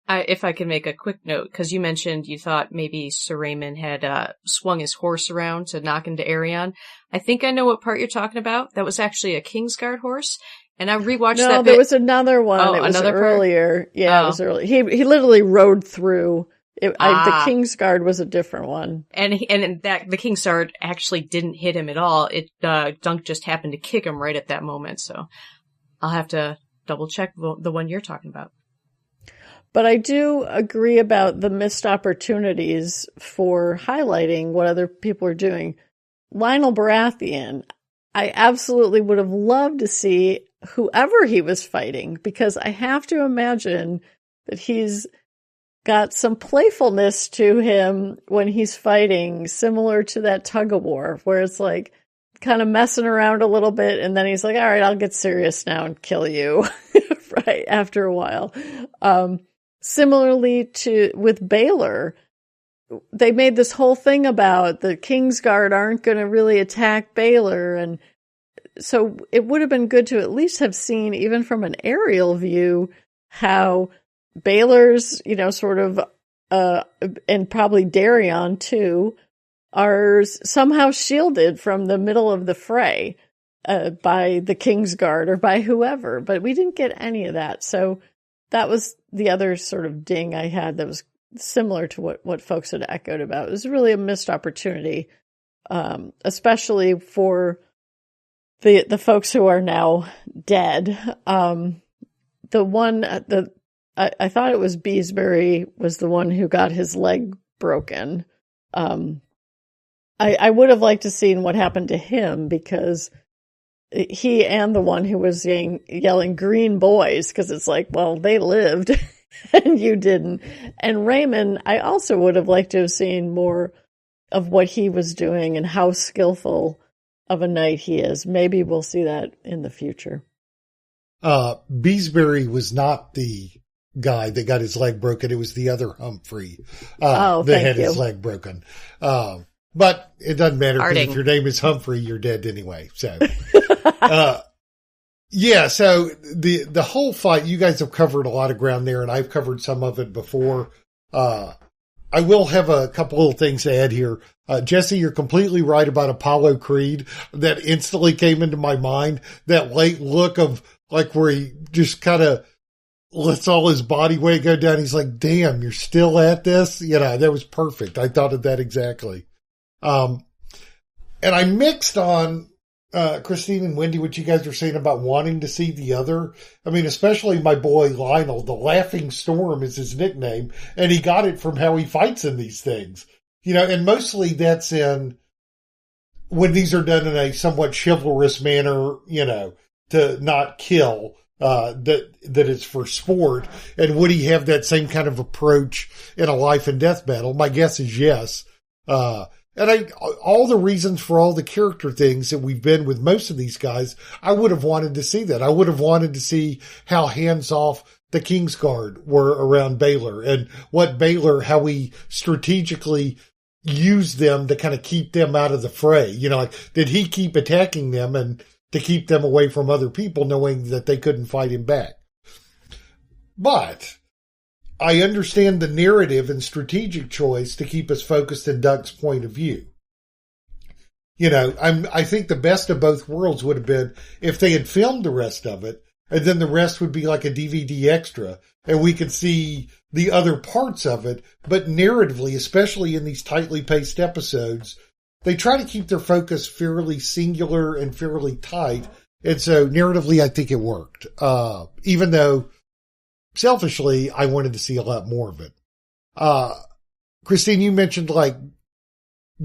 If I can make a quick note, because you mentioned you thought maybe Sir Raymond had swung his horse around to knock into Arion. I think I know what part you're talking about. That was actually a Kingsguard horse, and I rewatched that bit. No, there was another one. Oh, it was another earlier. Part? Yeah, Oh. It was early. He literally rode through. The Kingsguard was a different one. And the Kingsguard actually didn't hit him at all. Dunk just happened to kick him right at that moment. So I'll have to double check the one you're talking about. But I do agree about the missed opportunities for highlighting what other people are doing. Lionel Baratheon, I absolutely would have loved to see whoever he was fighting, because I have to imagine that he's got some playfulness to him when he's fighting, similar to that tug of war, where it's like kind of messing around a little bit, and then he's like, all right, I'll get serious now and kill you right after a while. Similarly with Baylor, they made this whole thing about the Kingsguard aren't going to really attack Baylor, and so it would have been good to at least have seen, even from an aerial view, how Baylor's, sort of, and probably Daryon too, are somehow shielded from the middle of the fray by the Kingsguard or by whoever, but we didn't get any of that. So that was the other sort of ding I had that was similar to what folks had echoed about. It was really a missed opportunity, especially for the folks who are now dead. I thought it was Beesbury was the one who got his leg broken. I would have liked to seen what happened to him, because he and the one who was yelling green boys, because it's like, well, they lived and you didn't. And Raymond, I also would have liked to have seen more of what he was doing and how skillful of a knight he is. Maybe we'll see that in the future. Beesbury was not the guy that got his leg broken. It was the other Humphrey that had his leg broken. But it doesn't matter, because if your name is Humphrey, you're dead anyway. So, yeah. So the whole fight, you guys have covered a lot of ground there, and I've covered some of it before. I will have a couple little things to add here. Jesse, you're completely right about Apollo Creed. That instantly came into my mind. That late look of like where he just kind of lets all his body weight go down. He's like, damn, you're still at this? That was perfect. I thought of that exactly. I mixed on, Christine and Wendy, what you guys were saying about wanting to see the other. I mean, especially my boy Lionel, the Laughing Storm is his nickname, and he got it from how he fights in these things. And mostly that's in when these are done in a somewhat chivalrous manner, to not kill, that it's for sport. And would he have that same kind of approach in a life and death battle? My guess is yes. And all the reasons for all the character things that we've been with most of these guys, I would have wanted to see that. I would have wanted to see how hands off the Kingsguard were around Baylor and how we strategically used them to kind of keep them out of the fray. Did he keep attacking them and to keep them away from other people, knowing that they couldn't fight him back? But I understand the narrative and strategic choice to keep us focused in Dunk's point of view. I think the best of both worlds would have been if they had filmed the rest of it, and then the rest would be like a DVD extra, and we could see the other parts of it. But narratively, especially in these tightly paced episodes, they try to keep their focus fairly singular and fairly tight. And so narratively, I think it worked. Even though selfishly, I wanted to see a lot more of it. Christine, you mentioned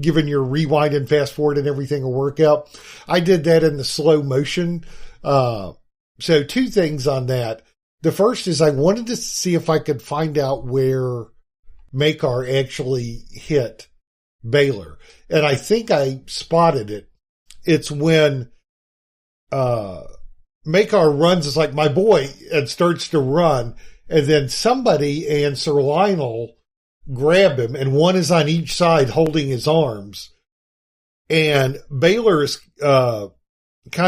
giving your rewind and fast forward and everything a workout. I did that in the slow motion. So two things on that. The first is I wanted to see if I could find out where Maekar actually hit Baylor. And I think I spotted it. It's when Maekar runs, it's like my boy, and starts to run. And then somebody and Sir Lionel grab him, and one is on each side holding his arms. And Baylor is kind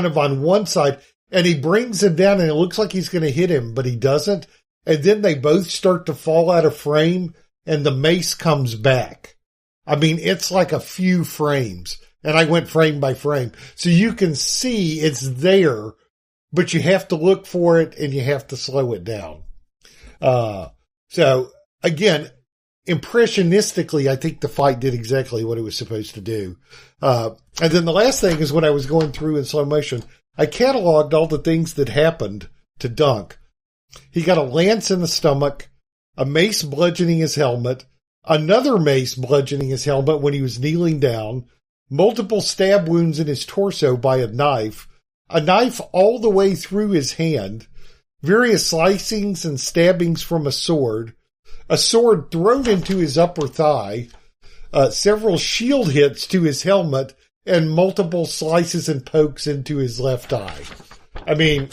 of on one side, and he brings him down, and it looks like he's going to hit him, but he doesn't. And then they both start to fall out of frame, and the mace comes back. I mean, it's like a few frames, and I went frame by frame. So you can see it's there, but you have to look for it, and you have to slow it down. So again, impressionistically, I think the fight did exactly what it was supposed to do. And then the last thing is when I was going through in slow motion, I cataloged all the things that happened to Dunk. He got a lance in the stomach, a mace bludgeoning his helmet, another mace bludgeoning his helmet when he was kneeling down, multiple stab wounds in his torso by a knife all the way through his hand, various slicings and stabbings from a sword thrown into his upper thigh, several shield hits to his helmet, and multiple slices and pokes into his left eye. I mean,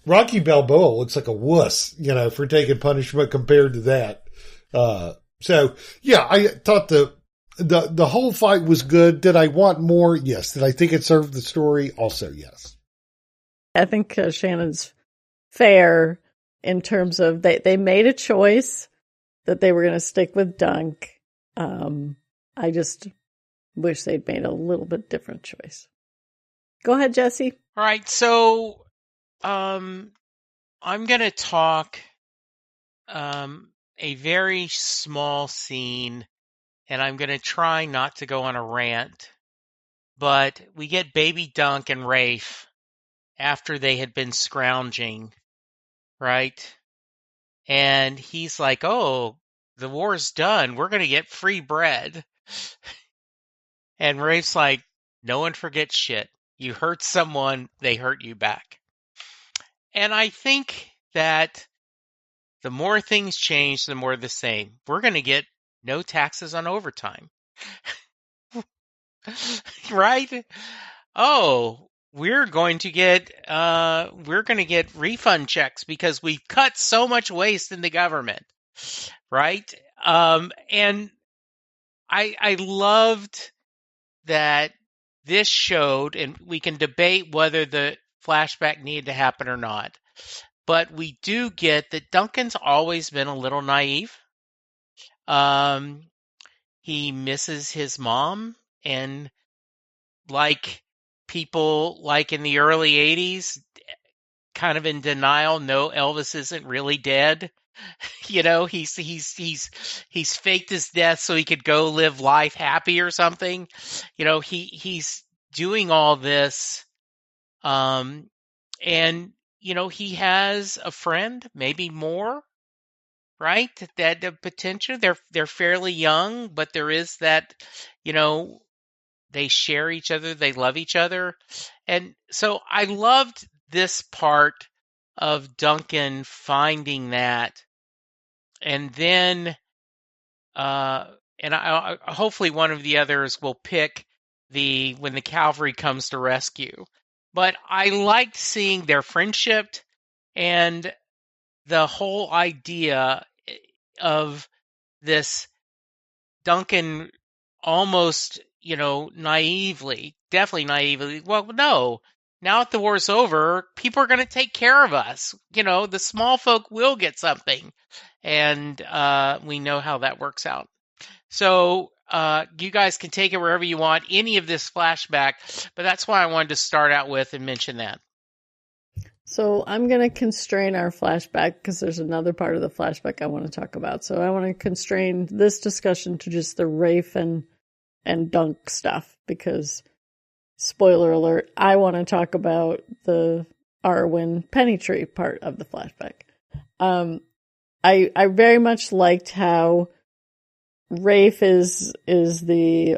Rocky Balboa looks like a wuss, for taking punishment compared to that. So yeah, I thought the whole fight was good. Did I want more? Yes. Did I think it served the story? Also, yes. I think Shannon's fair in terms of they made a choice that they were going to stick with Dunk. I just wish they'd made a little bit different choice. Go ahead, Jesse. All right, so I'm going to talk a very small scene, and I'm going to try not to go on a rant, but we get baby Dunk and Rafe after they had been scrounging, right? And he's like, oh, the war's done. We're going to get free bread. And Rafe's like, no one forgets shit. You hurt someone, they hurt you back. And I think that the more things change, the more the same. We're going to get no taxes on overtime. Right? Oh, we're going to get refund checks because we've cut so much waste in the government. Right? And I loved that this showed, and we can debate whether the flashback needed to happen or not, but we do get that Duncan's always been a little naive. He misses his mom, and like people like in the early 80s, kind of in denial, no, Elvis isn't really dead. He's faked his death so he could go live life happy or something. He's doing all this, and he has a friend, maybe more, right? That the potential. They're fairly young, but there is that, they share each other, they love each other, and so I loved this part of Duncan finding that. And then, I hopefully one of the others will pick when the cavalry comes to rescue. But I liked seeing their friendship and the whole idea of this Duncan almost, naively, definitely naively. Well, no. Now that the war's over, people are going to take care of us. The small folk will get something. And we know how that works out. So you guys can take it wherever you want, any of this flashback. But that's why I wanted to start out with and mention that. So I'm going to constrain our flashback because there's another part of the flashback I want to talk about. So I want to constrain this discussion to just the Rafe and Dunk stuff because, spoiler alert, I want to talk about the Arwen Pennytree part of the flashback. I very much liked how Rafe is the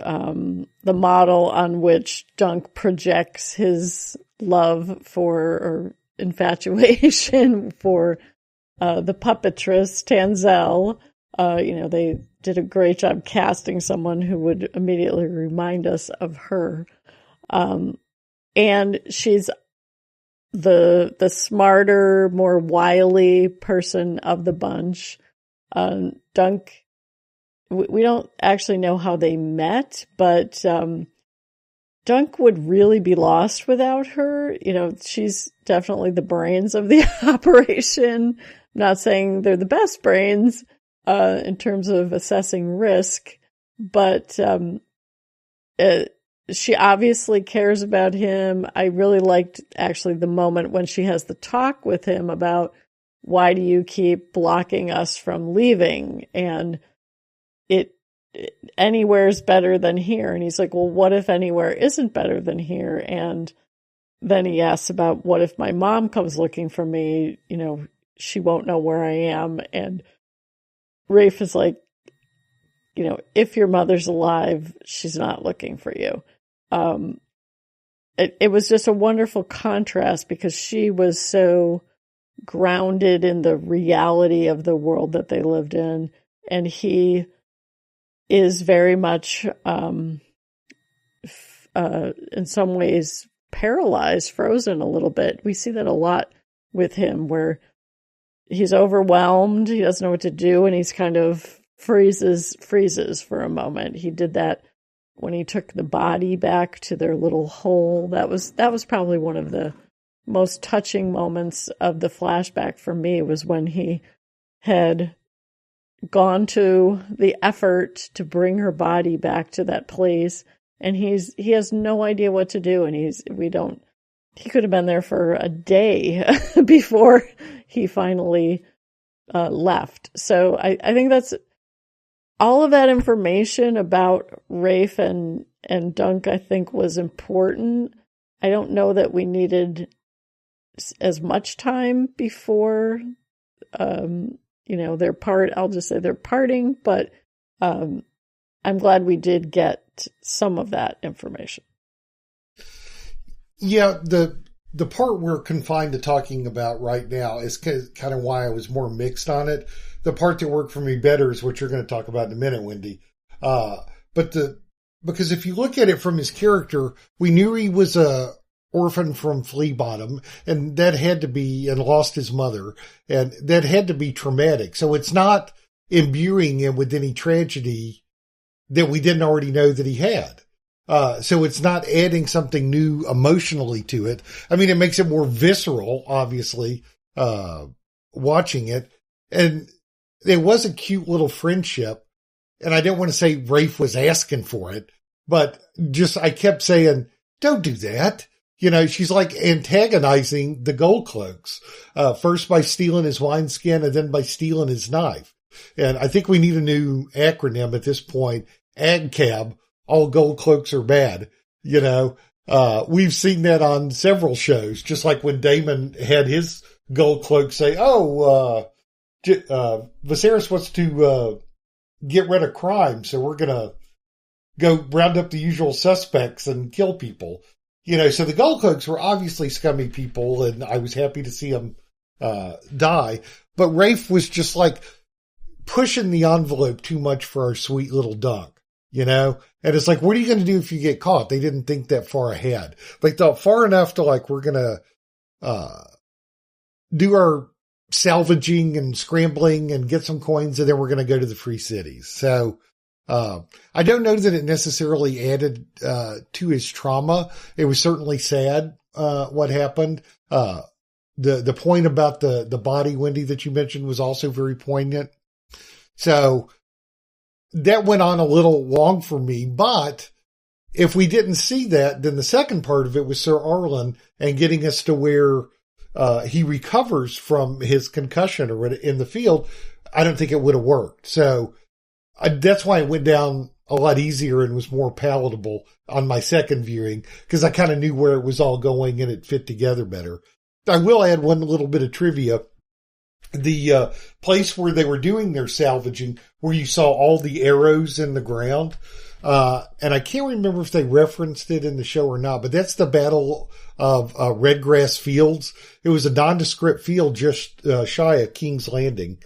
model on which Dunk projects his love for or infatuation for the puppetress Tanzelle. They did a great job casting someone who would immediately remind us of her. And she's the smarter, more wily person of the bunch. Dunk, we don't actually know how they met, but Dunk would really be lost without her. She's definitely the brains of the operation. I'm not saying they're the best brains in terms of assessing risk, but she obviously cares about him. I really liked actually the moment when she has the talk with him about why do you keep blocking us from leaving? And anywhere's better than here. And he's like, well, what if anywhere isn't better than here? And then he asks about what if my mom comes looking for me, she won't know where I am. And Rafe is like, if your mother's alive, she's not looking for you. It was just a wonderful contrast because she was so grounded in the reality of the world that they lived in. And he is very much, in some ways, paralyzed, frozen a little bit. We see that a lot with him where he's overwhelmed, he doesn't know what to do, and he's kind of freezes for a moment. He did that when he took the body back to their little hole. That was probably one of the most touching moments of the flashback for me, was when he had gone to the effort to bring her body back to that place, and he has no idea what to do, and he could have been there for a day before he finally left. So I think that's all of that information about Rafe and Dunk, I think, was important. I don't know that we needed as much time before I'll just say they're parting, but I'm glad we did get some of that information. Yeah, the part we're confined to talking about right now is kind of why I was more mixed on it. The part that worked for me better is what you're going to talk about in a minute, Wendy. Because if you look at it from his character, we knew he was a orphan from Flea Bottom, and that had to be, and lost his mother, and that had to be traumatic. So it's not imbuing him with any tragedy that we didn't already know that he had. So it's not adding something new emotionally to it. I mean, it makes it more visceral, obviously, watching it. And it was a cute little friendship. And I didn't want to say Rafe was asking for it, but just, I kept saying, don't do that. You know, she's like antagonizing the Gold Cloaks, first by stealing his wineskin and then by stealing his knife. And I think we need a new acronym at this point, AGCAB, all Gold Cloaks are bad. You know, we've seen that on several shows, just like when Daemon had his Gold Cloak say, Viserys wants to, get rid of crime. So we're going to go round up the usual suspects and kill people. You know, so the Gold Cloaks were obviously scummy people, and I was happy to see them die. But Rafe was just like pushing the envelope too much for our sweet little Dunk, you know? And it's like, what are you going to do if you get caught? They didn't think that far ahead. They thought far enough to like, we're going to do our salvaging and scrambling and get some coins, and then we're going to go to the free cities. So I don't know that it necessarily added to his trauma. It was certainly sad what happened. The point about the body, Wendy, that you mentioned was also very poignant. So that went on a little long for me, but if we didn't see that, then the second part of it was Sir Arlen and getting us to where he recovers from his concussion or in the field. I don't think it would have worked. So that's why it went down a lot easier and was more palatable on my second viewing, because I kind of knew where it was all going and it fit together better. I will add one little bit of trivia. The place where they were doing their salvaging, where you saw all the arrows in the ground, and I can't remember if they referenced it in the show or not, but that's the Battle of Redgrass Fields. It was a nondescript field just shy of King's Landing.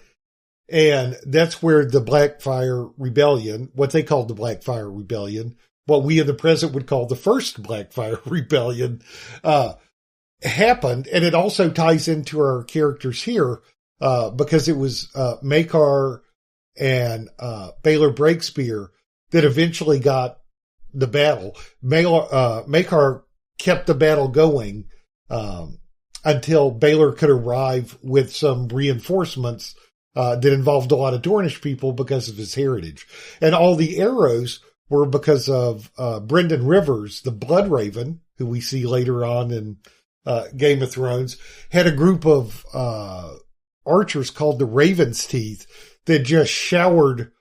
And that's where the Blackfire Rebellion, what they called the Blackfire Rebellion, what we in the present would call the first Blackfire Rebellion, happened. And it also ties into our characters here, because it was Maekar and Baelor Breakspear that eventually got the battle. Maekar kept the battle going until Baelor could arrive with some reinforcements that involved a lot of Dornish people because of his heritage. And all the arrows were because of Brynden Rivers, the Blood Raven, who we see later on in Game of Thrones, had a group of archers called the Raven's Teeth that just showered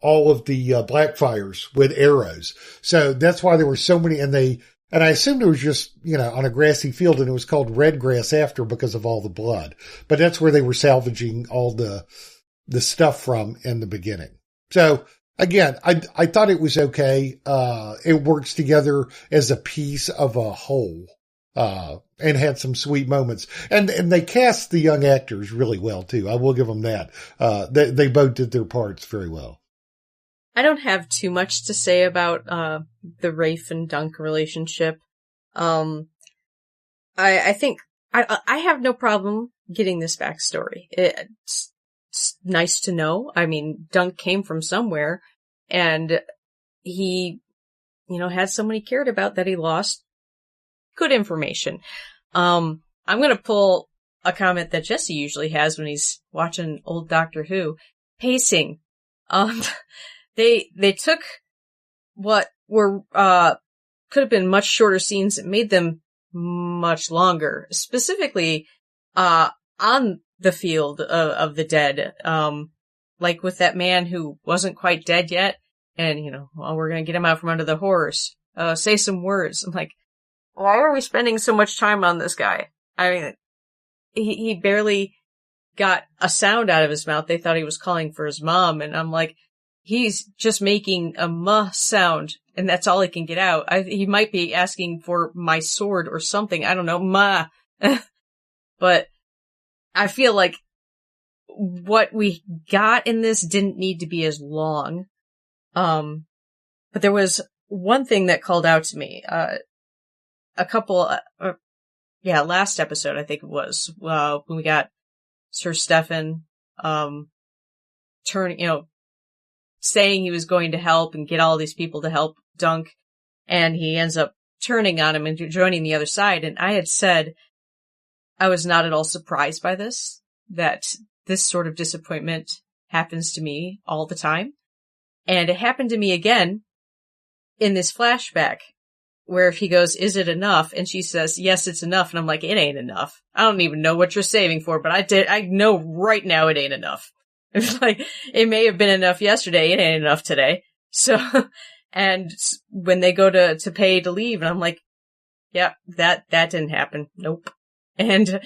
all of the Blackfires with arrows. So that's why there were so many, and I assumed it was just, you know, on a grassy field, and it was called red grass after because of all the blood. But that's where they were salvaging all the stuff from in the beginning. So again, I thought it was okay. It works together as a piece of a whole, and had some sweet moments. And they cast the young actors really well too. I will give them that. They both did their parts very well. I don't have too much to say about the Rafe and Dunk relationship. I think I have no problem getting this backstory. It's nice to know. I mean, Dunk came from somewhere, and he, you know, had someone he cared about that he lost. Good information. I'm going to pull a comment that Jesse usually has when he's watching old Doctor Who. Pacing. They took what were, could have been much shorter scenes and made them much longer, specifically, on the field of the dead. Like with that man who wasn't quite dead yet, and, you know, well, we're going to get him out from under the horse. Say some words. I'm like, why are we spending so much time on this guy? I mean, he barely got a sound out of his mouth. They thought he was calling for his mom, and I'm like, he's just making a muh sound, and that's all he can get out. He might be asking for my sword or something. I don't know, ma. But I feel like what we got in this didn't need to be as long. But there was one thing that called out to me. Last episode, I think it was, when we got Sir Stefan, saying he was going to help and get all these people to help Dunk, and he ends up turning on him and joining the other side. And I had said I was not at all surprised by this, that this sort of disappointment happens to me all the time. And it happened to me again in this flashback. where he goes, "Is it enough?" And she says, "Yes, it's enough." And I'm like, "It ain't enough. I don't even know what you're saving for, but I know right now it ain't enough." It's like, it may have been enough yesterday, it ain't enough today. So, and when they go to pay to leave, and I'm like, yeah, that didn't happen. Nope. And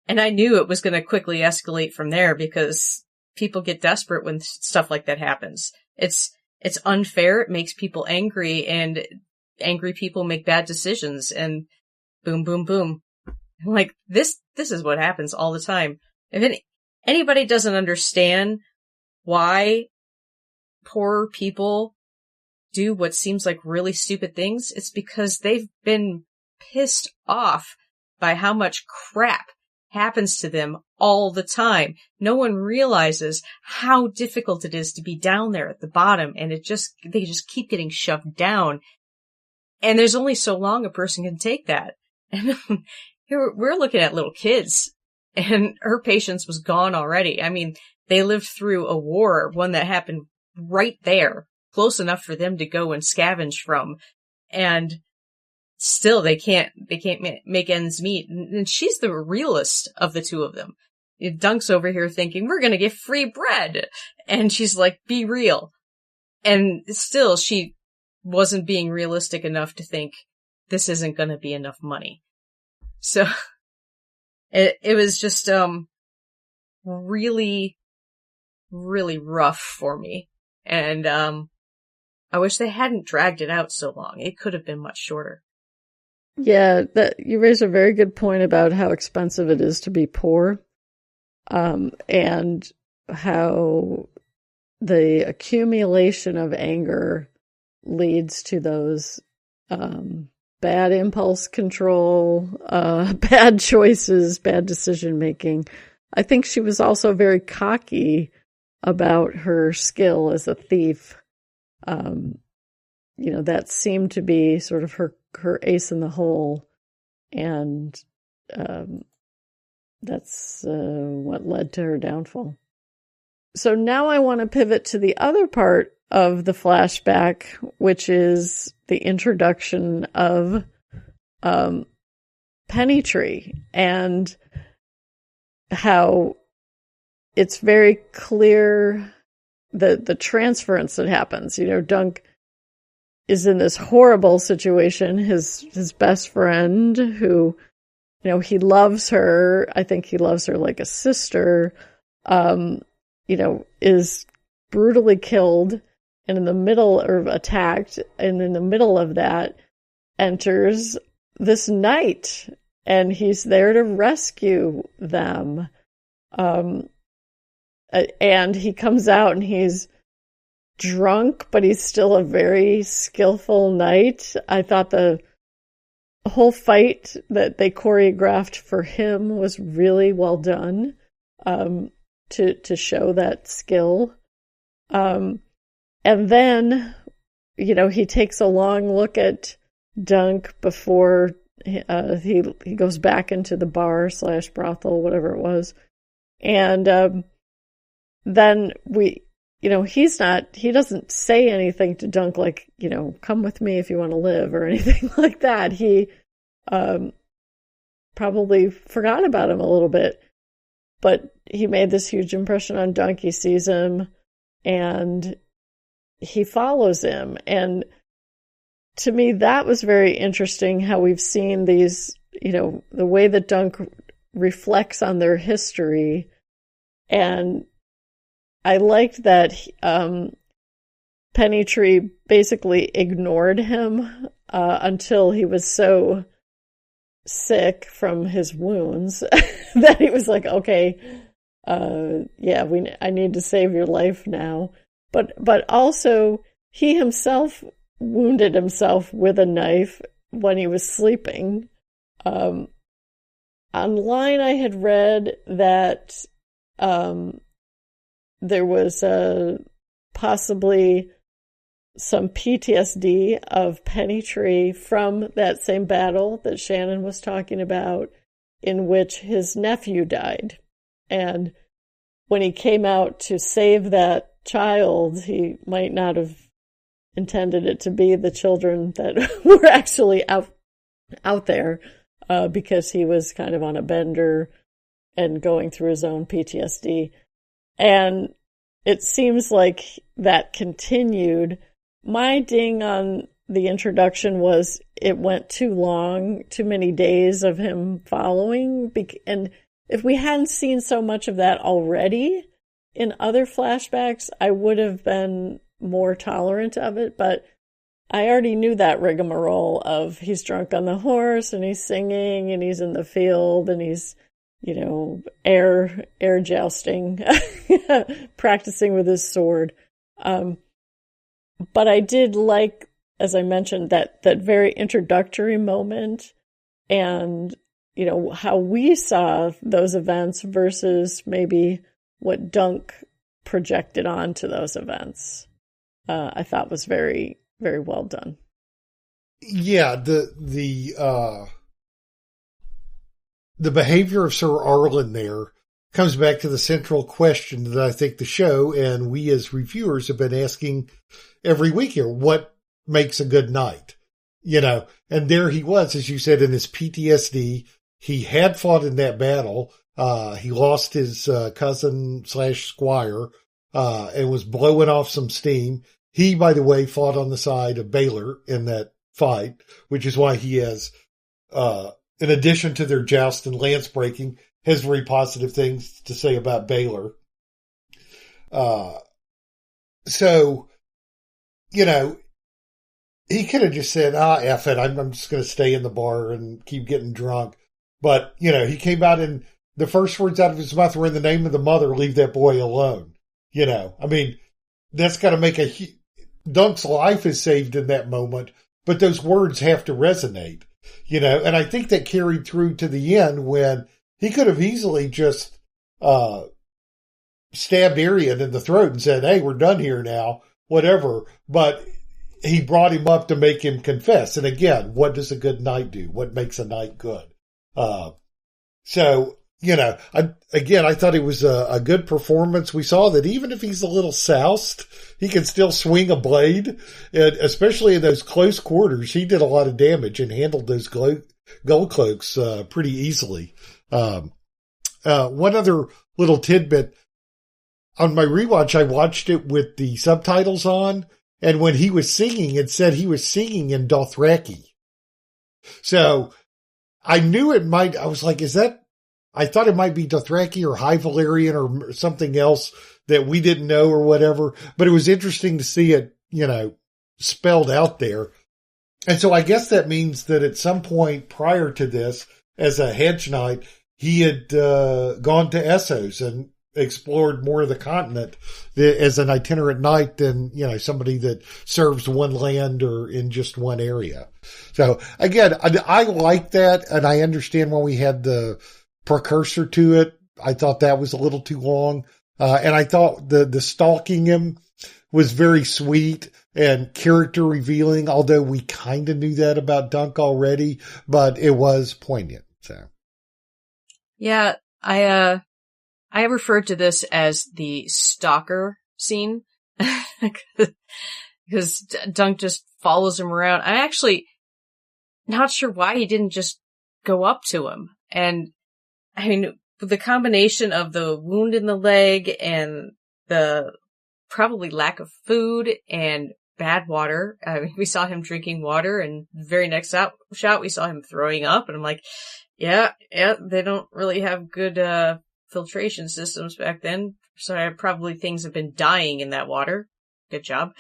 I knew it was going to quickly escalate from there, because people get desperate when stuff like that happens. It's unfair. It makes people angry, and angry people make bad decisions, and boom, boom, boom. I'm like, this is what happens all the time. If anybody doesn't understand why poor people do what seems like really stupid things, it's because they've been pissed off by how much crap happens to them all the time. No one realizes how difficult it is to be down there at the bottom, and they just keep getting shoved down. And there's only so long a person can take that. And here we're looking at little kids, and her patience was gone already. I mean, they lived through a war, one that happened right there, close enough for them to go and scavenge from, and still they can't make ends meet. And she's the realest of the two of them. Dunk's over here thinking, we're gonna get free bread, and she's like, be real. And still, she wasn't being realistic enough to think this isn't gonna be enough money. So it was just really, really rough for me. And I wish they hadn't dragged it out so long. It could have been much shorter. Yeah, you raise a very good point about how expensive it is to be poor, and how the accumulation of anger leads to those bad impulse control, bad choices, bad decision making. I think she was also very cocky about her skill as a thief. That seemed to be sort of her ace in the hole, and that's what led to her downfall. So now I want to pivot to the other part of the flashback, which is the introduction of Pennytree, and how it's very clear the transference that happens. Dunk is in this horrible situation. His best friend, who, he loves her. I think he loves her like a sister, is brutally killed, and in the middle, or attacked, and in the middle of that enters this knight, and he's there to rescue them. And he comes out and he's drunk, but he's still a very skillful knight. I thought the whole fight that they choreographed for him was really well done, to show that skill. And then, he takes a long look at Dunk before he goes back into the bar / brothel, whatever it was. And then he doesn't say anything to Dunk like, come with me if you want to live, or anything like that. He probably forgot about him a little bit, but he made this huge impression on Dunk. He sees him and he follows him. And to me, that was very interesting, how we've seen these, the way that Dunk reflects on their history. And I liked that Pennytree basically ignored him until he was so sick from his wounds that he was like, okay, I need to save your life now. But also, he himself wounded himself with a knife when he was sleeping. Online I had read that there was possibly some PTSD of Pennytree from that same battle that Shannon was talking about, in which his nephew died. And when he came out to save that child, he might not have intended it to be the children that were actually out there, because he was kind of on a bender and going through his own PTSD. And it seems like that continued. My ding on the introduction was it went too long, too many days of him following. And if we hadn't seen so much of that already in other flashbacks, I would have been more tolerant of it. But I already knew that rigmarole of he's drunk on the horse and he's singing and he's in the field and he's, air jousting, practicing with his sword. But I did like, as I mentioned, that very introductory moment and, how we saw those events versus maybe what Dunk projected onto those events. I thought was very, very well done. Yeah, the behavior of Sir Arlen there comes back to the central question that I think the show and we as reviewers have been asking every week here. What makes a good knight? And there he was, as you said, in his PTSD. He had fought in that battle. He lost his cousin / squire, and was blowing off some steam. He, by the way, fought on the side of Baylor in that fight, which is why he has, in addition to their joust and lance breaking, has very positive things to say about Baylor. So, he could have just said, F it, I'm just going to stay in the bar and keep getting drunk. But, he came out and the first words out of his mouth were, in the name of the mother, leave that boy alone. That's got to make Dunk's life is saved in that moment, but those words have to resonate, and I think that carried through to the end when he could have easily just, stabbed Arion in the throat and said, hey, we're done here now, whatever. But he brought him up to make him confess. And again, what does a good knight do? What makes a knight good? I thought it was a good performance. We saw that even if he's a little soused, he can still swing a blade. And especially in those close quarters, he did a lot of damage and handled those gold cloaks pretty easily. One other little tidbit. On my rewatch, I watched it with the subtitles on, and when he was singing, it said he was singing in Dothraki. So I knew it might, I was like, I thought it might be Dothraki or High Valyrian or something else that we didn't know or whatever, but it was interesting to see it, spelled out there. And so I guess that means that at some point prior to this, as a hedge knight, he had gone to Essos and explored more of the continent as an itinerant knight than, somebody that serves one land or in just one area. So again, I like that, and I understand when we had the precursor to it. I thought that was a little too long. And I thought the stalking him was very sweet and character revealing, although we kind of knew that about Dunk already, but it was poignant. So. Yeah, I referred to this as the stalker scene because Dunk just follows him around. I'm actually not sure why he didn't just go up to him. And I mean, the combination of the wound in the leg and the probably lack of food and bad water. We saw him drinking water, and the very next shot we saw him throwing up. And I'm like, yeah, they don't really have good filtration systems back then, so probably things have been dying in that water. Good job.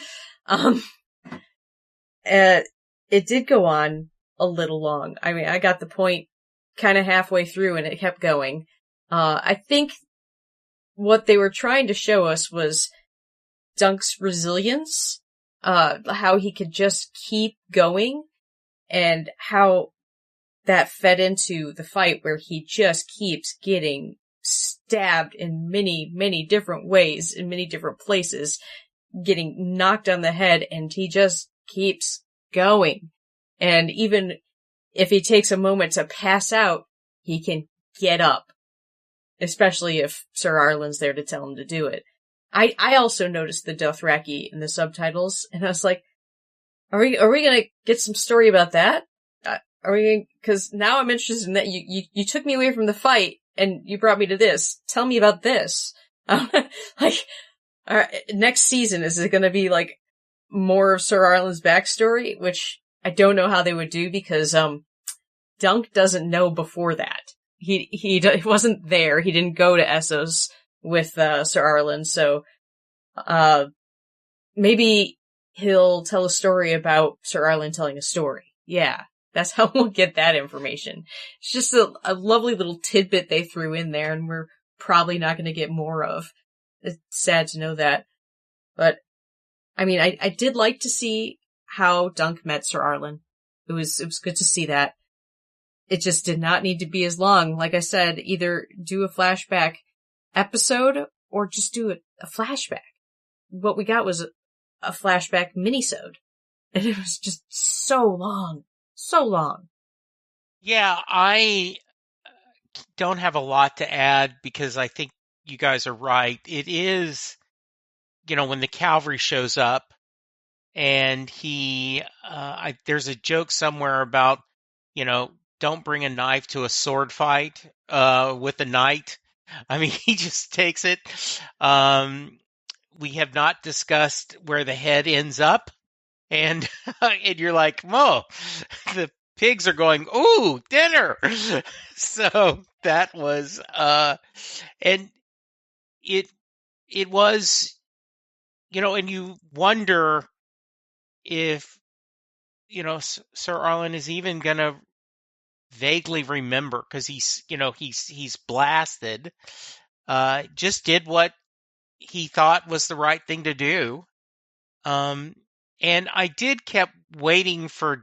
It did go on a little long. I mean, I got the point kind of halfway through and it kept going. I think what they were trying to show us was Dunk's resilience, how he could just keep going, and how that fed into the fight where he just keeps getting stabbed in many, many different ways, in many different places, getting knocked on the head, and he just keeps going. And even if he takes a moment to pass out, he can get up, especially if Sir Arlen's there to tell him to do it. I also noticed the Dothraki in the subtitles, and I was like, Are we gonna get some story about that? Are we? Because now I'm interested in that. You took me away from the fight and you brought me to this. Tell me about this. Like, next season, is it going to be like more of Sir Arlen's backstory? Which I don't know how they would do because Dunk doesn't know before that. He wasn't there. He didn't go to Essos with Sir Arlen, so maybe he'll tell a story about Sir Arlen telling a story. Yeah, that's how we'll get that information. It's just a lovely little tidbit they threw in there, and we're probably not going to get more of. It's sad to know that. But, I mean, I did like to see how Dunk met Sir Arlen. It was good to see that. It just did not need to be as long. Like I said, either do a flashback episode or just do a flashback. What we got was a flashback minisode. And it was just so long. So long. Yeah, I don't have a lot to add because I think you guys are right. It is, when the cavalry shows up and there's a joke somewhere about, don't bring a knife to a sword fight with a knight. I mean, he just takes it. We have not discussed where the head ends up. And and you're like, Mo, the pigs are going, ooh, dinner. So that was, and it was, and you wonder if, Sir Arlen is even going to vaguely remember because he's blasted, just did what he thought was the right thing to do. And I kept waiting for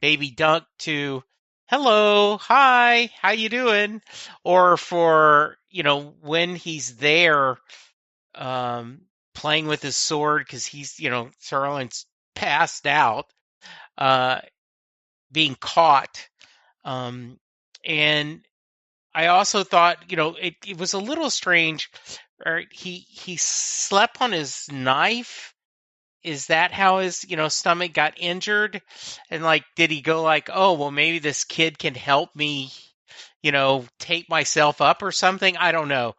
baby Dunk to, hello, hi, how you doing? Or for, when he's there, playing with his sword because he's, Sir Arlen's passed out, being caught. And I also thought, it was a little strange. Right? He slept on his knife. Is that how his, stomach got injured? And did he go oh, well, maybe this kid can help me, tape myself up or something? I don't know.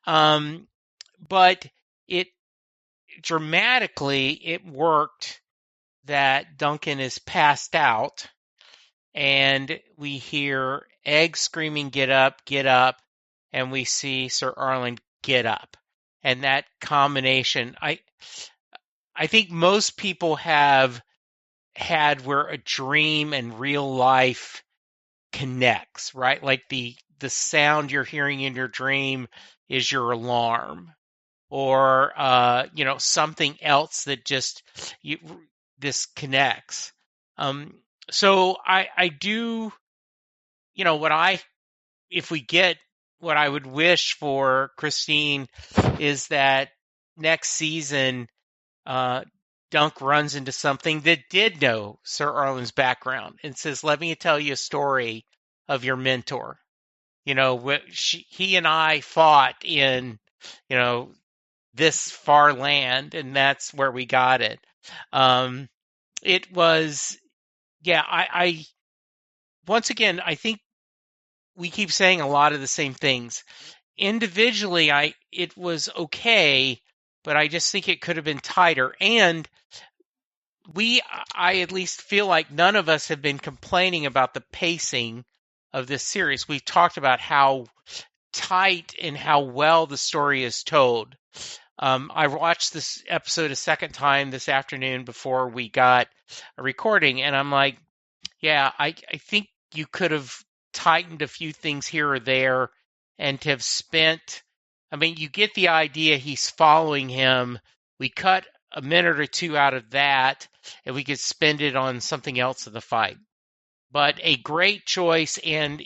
But dramatically, it worked that Duncan is passed out and we hear Egg screaming, get up, and we see Sir Arlen get up. And that combination, I think most people have had where a dream and real life connects, right? Like the sound you're hearing in your dream is your alarm, or something else that just this connects. So I do, if we get what I would wish for Christine is that next season. Dunk runs into something that did know Sir Arlen's background and says, let me tell you a story of your mentor. He and I fought in, this far land, and that's where we got it. It was, I once again, I think we keep saying a lot of the same things. Individually, it was okay, but I just think it could have been tighter. And I at least feel like none of us have been complaining about the pacing of this series. We've talked about how tight and how well the story is told. I watched this episode a second time this afternoon before we got a recording, and I'm like, yeah, I think you could have tightened a few things here or there and to have spent... I mean, you get the idea he's following him. We cut a minute or two out of that, and we could spend it on something else in the fight. But a great choice, and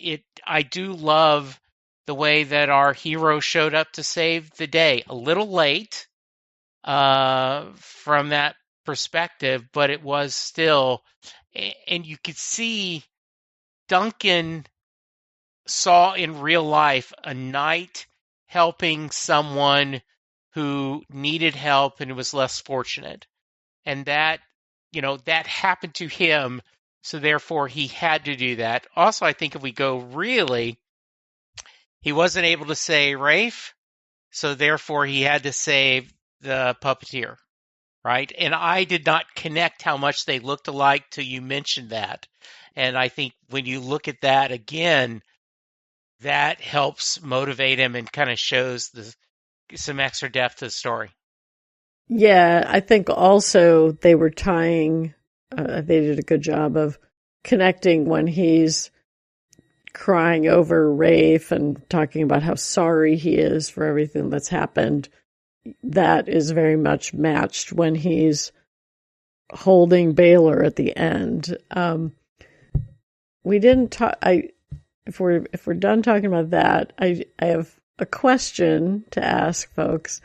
I do love the way that our hero showed up to save the day. A little late from that perspective, but it was still... And you could see Duncan saw in real life a knight helping someone who needed help and was less fortunate. And that that happened to him, so therefore he had to do that. Also, I think if we go really, he wasn't able to save Rafe, so therefore he had to save the puppeteer, right? And I did not connect how much they looked alike till you mentioned that. And I think when you look at that again, that helps motivate him and kind of shows some extra depth to the story. Yeah, I think also they were tying, they did a good job of connecting when he's crying over Rafe and talking about how sorry he is for everything that's happened. That is very much matched when he's holding Baylor at the end. We didn't talk. If we're done talking about that, I have a question to ask folks.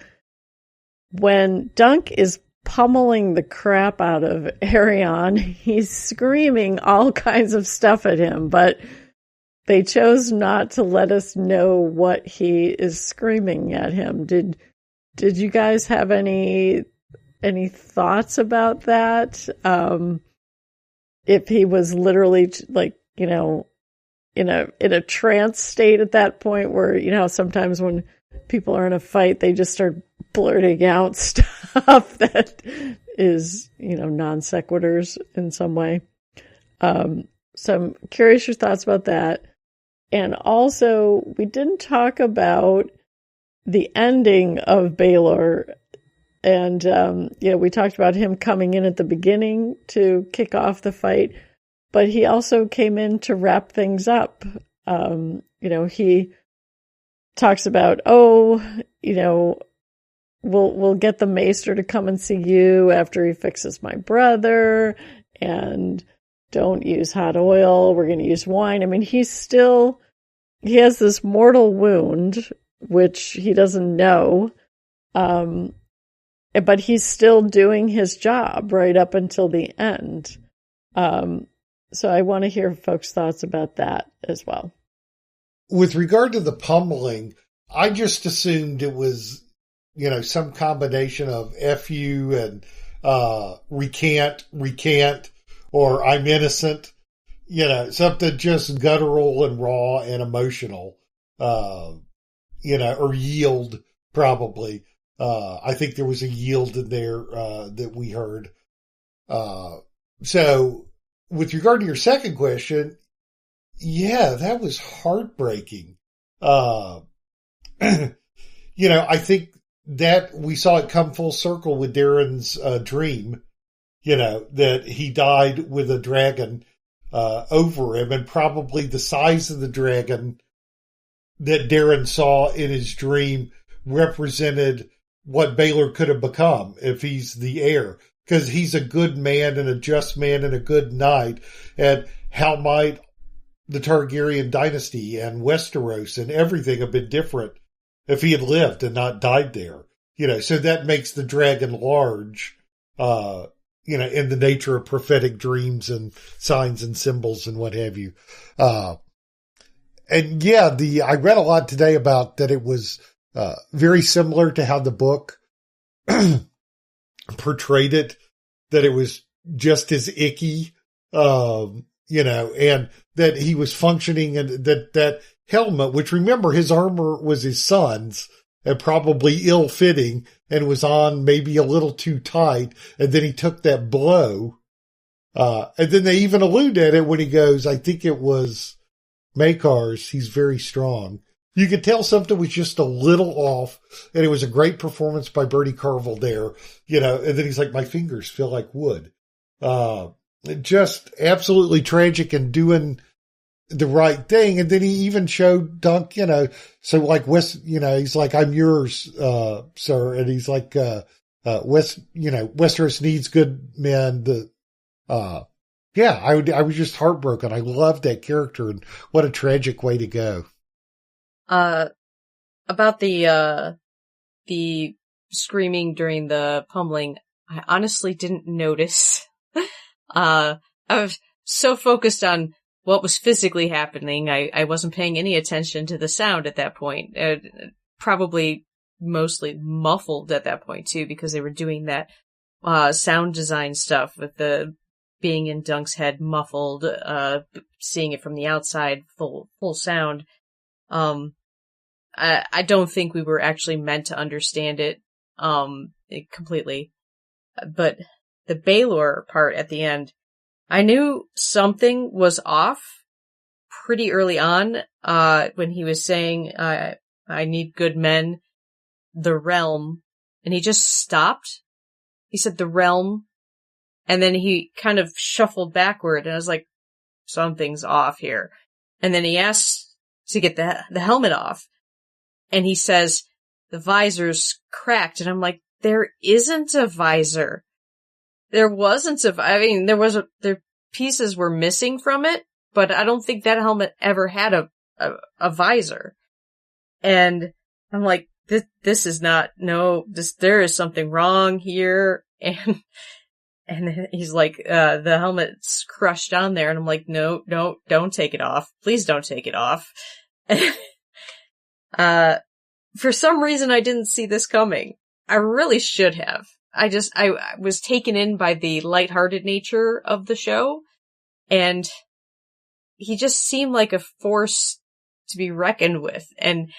When Dunk is pummeling the crap out of Arion, he's screaming all kinds of stuff at him, but they chose not to let us know what he is screaming at him. Did you guys have any thoughts about that? If he was literally in a trance state at that point, where sometimes when people are in a fight, they just start blurting out stuff that is non sequiturs in some way. So I'm curious your thoughts about that. And also, we didn't talk about the ending of Baylor. And, we talked about him coming in at the beginning to kick off the fight, but he also came in to wrap things up. He talks about, we'll get the maester to come and see you after he fixes my brother, and don't use hot oil. We're going to use wine. I mean, he has this mortal wound, which he doesn't know. But he's still doing his job right up until the end. So I want to hear folks' thoughts about that as well. With regard to the pummeling, I just assumed it was, some combination of F you and recant, or I'm innocent, something just guttural and raw and emotional, or yield probably. I think there was a yield in there that we heard. So with regard to your second question, yeah, that was heartbreaking. I think that we saw it come full circle with Darren's dream, that he died with a dragon over him, and probably the size of the dragon that Darren saw in his dream represented what Baylor could have become if he's the heir, because he's a good man and a just man and a good knight. And how might the Targaryen dynasty and Westeros and everything have been different if he had lived and not died there? So that makes the dragon large, in the nature of prophetic dreams and signs and symbols and what have you. And yeah, I read a lot today about that it was very similar to how the book portrayed it, that it was just as icky, and that he was functioning, and that helmet, which, remember, his armor was his son's and probably ill-fitting and was on maybe a little too tight, and then he took that blow. And then they even allude at it when he goes, I think it was Makar's, he's very strong. You could tell something was just a little off, and it was a great performance by Bertie Carvel there, and then he's like, my fingers feel like wood. Just absolutely tragic and doing the right thing. And then he even showed Dunk, so like he's like, I'm yours, sir. And he's like, Westeros needs good men. I was just heartbroken. I loved that character, and what a tragic way to go. About the screaming during the pummeling, I honestly didn't notice. I was so focused on what was physically happening, I wasn't paying any attention to the sound at that point. Probably mostly muffled at that point too, because they were doing that sound design stuff with the being in Dunk's head muffled, seeing it from the outside, full sound. I don't think we were actually meant to understand it completely. But the Baylor part at the end, I knew something was off pretty early on, when he was saying, I need good men, the realm, and he just stopped. He said the realm, and then he kind of shuffled backward, and I was like, something's off here. And then he asks to get the helmet off, and he says, the visor's cracked, and I'm like, there isn't a visor. There wasn't their pieces were missing from it, but I don't think that helmet ever had a visor. And I'm like, this is not, there is something wrong here. And he's like, the helmet's crushed on there. And I'm like, no, don't take it off. Please don't take it off. For some reason, I didn't see this coming. I really should have. I was taken in by the lighthearted nature of the show, and he just seemed like a force to be reckoned with. And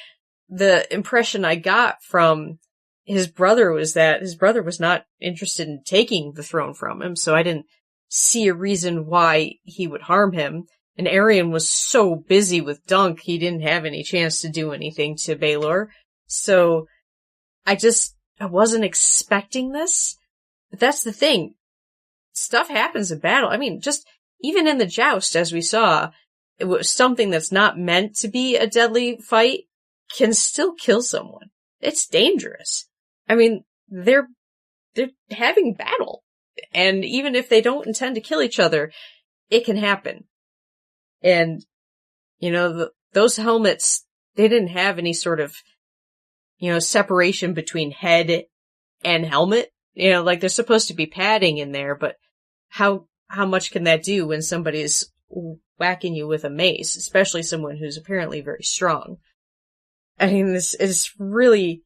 the impression I got from his brother was that his brother was not interested in taking the throne from him, so I didn't see a reason why he would harm him. And Aerion was so busy with Dunk, he didn't have any chance to do anything to Baylor. So I wasn't expecting this. But that's the thing. Stuff happens in battle. I mean, just even in the joust, as we saw, it was something that's not meant to be a deadly fight can still kill someone. It's dangerous. I mean, they're having battle. And even if they don't intend to kill each other, it can happen. And, those helmets, they didn't have any sort of, separation between head and helmet. Like there's supposed to be padding in there, but how much can that do when somebody's whacking you with a mace, especially someone who's apparently very strong? I mean, this is really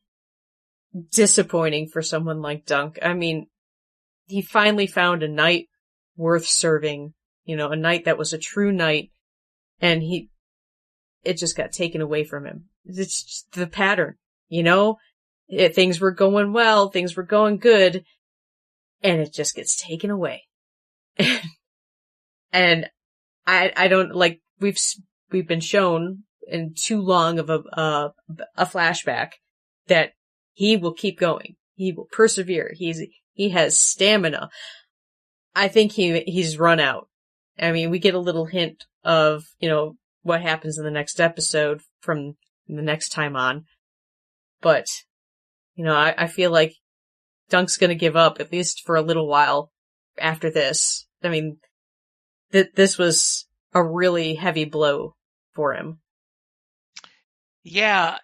disappointing for someone like Dunk. I mean, he finally found a knight worth serving, a knight that was a true knight, and it just got taken away from him. It's just the pattern, things were going well, things were going good, and it just gets taken away. And I don't, like, we've been shown in too long of a flashback that he will keep going. He will persevere. He has stamina. I think he's run out. I mean, we get a little hint of, what happens in the next episode from the next time on. But, I feel like Dunk's gonna give up, at least for a little while after this. I mean, this was a really heavy blow for him. Yeah.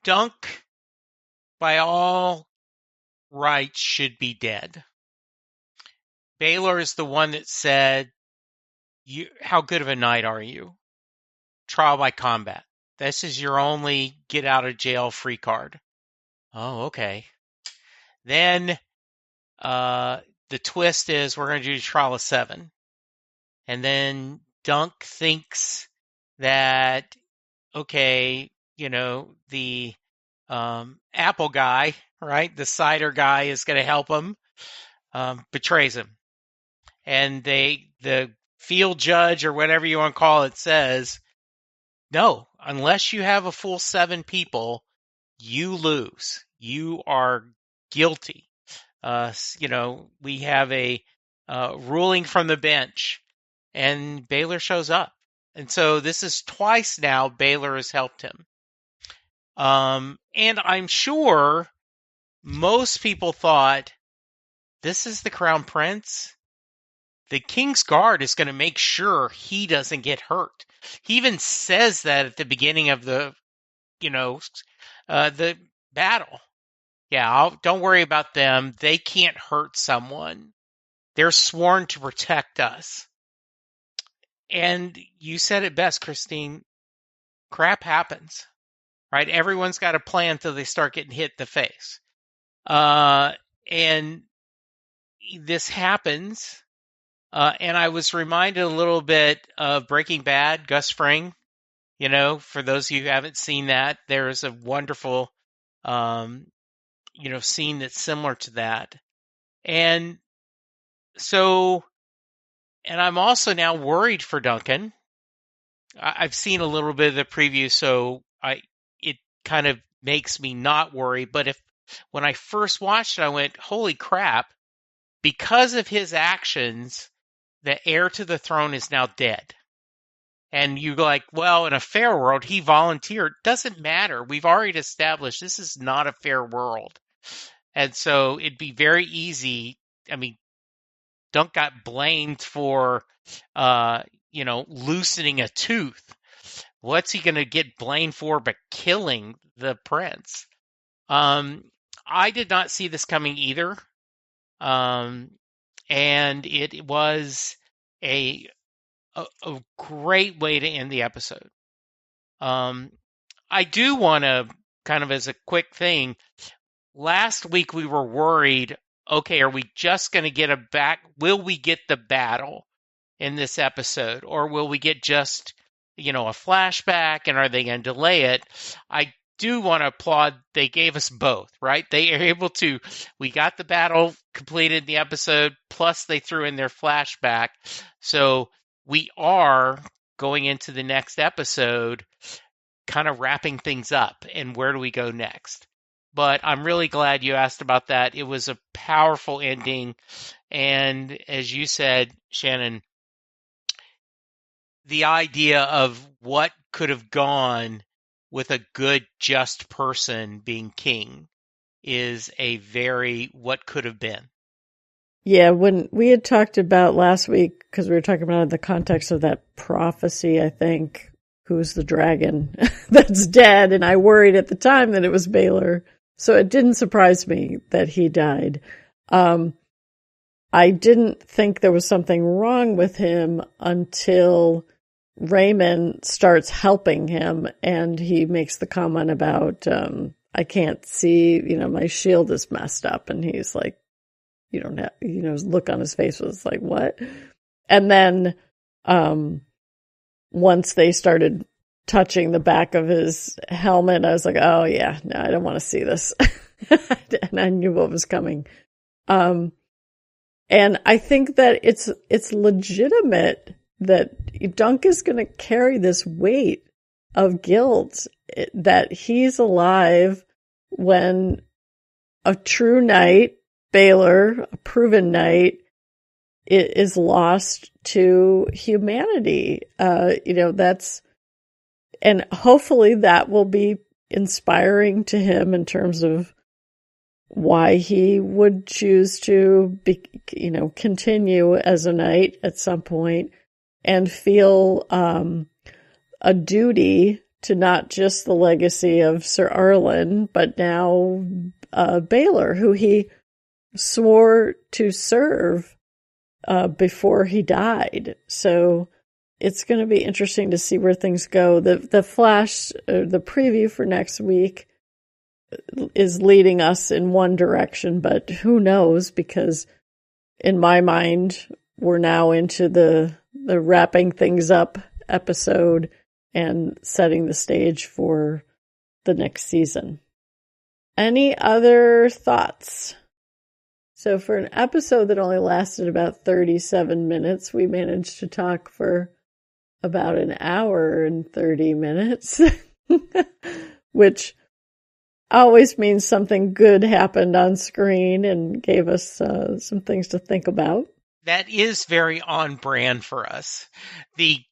Dunk, by all rights, should be dead. Baylor is the one that said, how good of a knight are you? Trial by combat. This is your only get out of jail free card. Oh, okay. Then the twist is we're going to do trial of 7. And then Dunk thinks that, okay, the apple guy, right? The cider guy is going to help him, betrays him. And the field judge or whatever you want to call it says, no, unless you have a full 7 people, you lose. You are guilty. We have a ruling from the bench, and Baylor shows up. And so this is twice now Baylor has helped him. And I'm sure most people thought, this is the Crown Prince. The King's Guard is going to make sure he doesn't get hurt. He even says that at the beginning of the battle. Yeah, don't worry about them. They can't hurt someone. They're sworn to protect us. And you said it best, Christine. Crap happens, right? Everyone's got a plan until they start getting hit in the face. And this happens, and I was reminded a little bit of Breaking Bad, Gus Fring. You know, for those of you who haven't seen that, there is a wonderful, scene that's similar to that. And so, and I'm also now worried for Duncan. I've seen a little bit of the preview, so it kind of makes me not worry. But when I first watched it, I went, holy crap, because of his actions, the heir to the throne is now dead. And you go like, well, in a fair world, he volunteered. Doesn't matter. We've already established this is not a fair world. And so it'd be very easy. I mean, Dunk got blamed for, loosening a tooth. What's he going to get blamed for but killing the prince? I did not see this coming either. And it was a great way to end the episode. I do want to, kind of as a quick thing, last week we were worried, okay, are we just going to get will we get the battle in this episode? Or will we get just, a flashback, and are they going to delay it? I do want to applaud, they gave us both, right? They are able to, we got the battle completed in the episode, plus they threw in their flashback. So we are going into the next episode kind of wrapping things up, and where do we go next? But I'm really glad you asked about that. It was a powerful ending, and as you said, Shannon, the idea of what could have gone with a good, just person being king is a very what could have been. Yeah, when we had talked about last week, because we were talking about it in the context of that prophecy, I think, who's the dragon that's dead, and I worried at the time that it was Baylor, so it didn't surprise me that he died. I didn't think there was something wrong with him until Raymond starts helping him, and he makes the comment about, I can't see, my shield is messed up, and he's like, you don't have, his look on his face was like, what? And then, once they started touching the back of his helmet, I was like, oh yeah, no, I don't want to see this. And I knew what was coming. And I think that it's legitimate that Dunk is going to carry this weight of guilt that he's alive when a true knight, Baylor, a proven knight, is lost to humanity. And hopefully that will be inspiring to him in terms of why he would choose to be, continue as a knight at some point and feel a duty to not just the legacy of Sir Arlen, but now Baylor, who he swore to serve before he died. So it's going to be interesting to see where things go. The preview for next week is leading us in one direction, but who knows, because in my mind, we're now into the wrapping things up episode and setting the stage for the next season. Any other thoughts? So for an episode that only lasted about 37 minutes, we managed to talk for about an hour and 30 minutes, which always means something good happened on screen and gave us some things to think about. That is very on brand for us. The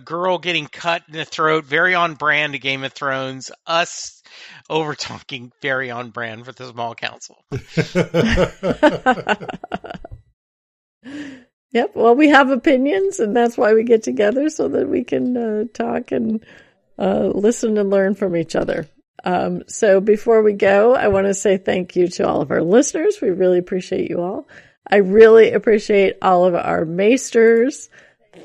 girl getting cut in the throat, very on brand to Game of Thrones. Us over talking, very on brand for the Small Council. Yep. Well, we have opinions, and that's why we get together, so that we can talk and listen and learn from each other. So before we go, I want to say thank you to all of our listeners. We really appreciate you all. I really appreciate all of our maesters.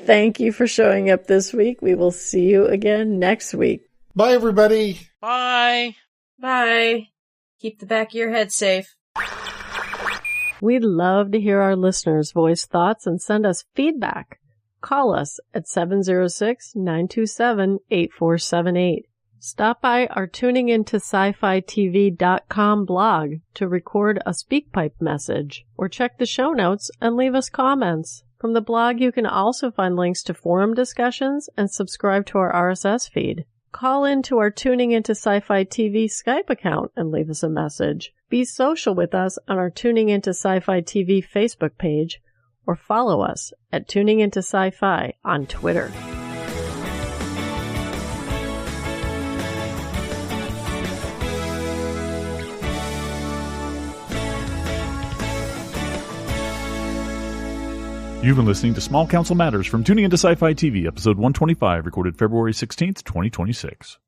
Thank you for showing up this week. We will see you again next week. Bye, everybody. Bye. Bye. Keep the back of your head safe. We'd love to hear our listeners voice thoughts and send us feedback. Call us at 706-927-8478. Stop by our tuningintoscifitv.com blog to record a SpeakPipe message, or check the show notes and leave us comments. From the blog, you can also find links to forum discussions and subscribe to our RSS feed. Call into our Tuning Into Sci-Fi TV Skype account and leave us a message. Be social with us on our Tuning Into Sci-Fi TV Facebook page, or follow us at Tuning Into Sci-Fi on Twitter. You've been listening to Small Council Matters from Tuning Into Sci-Fi TV, episode 125, recorded February 16th, 2026.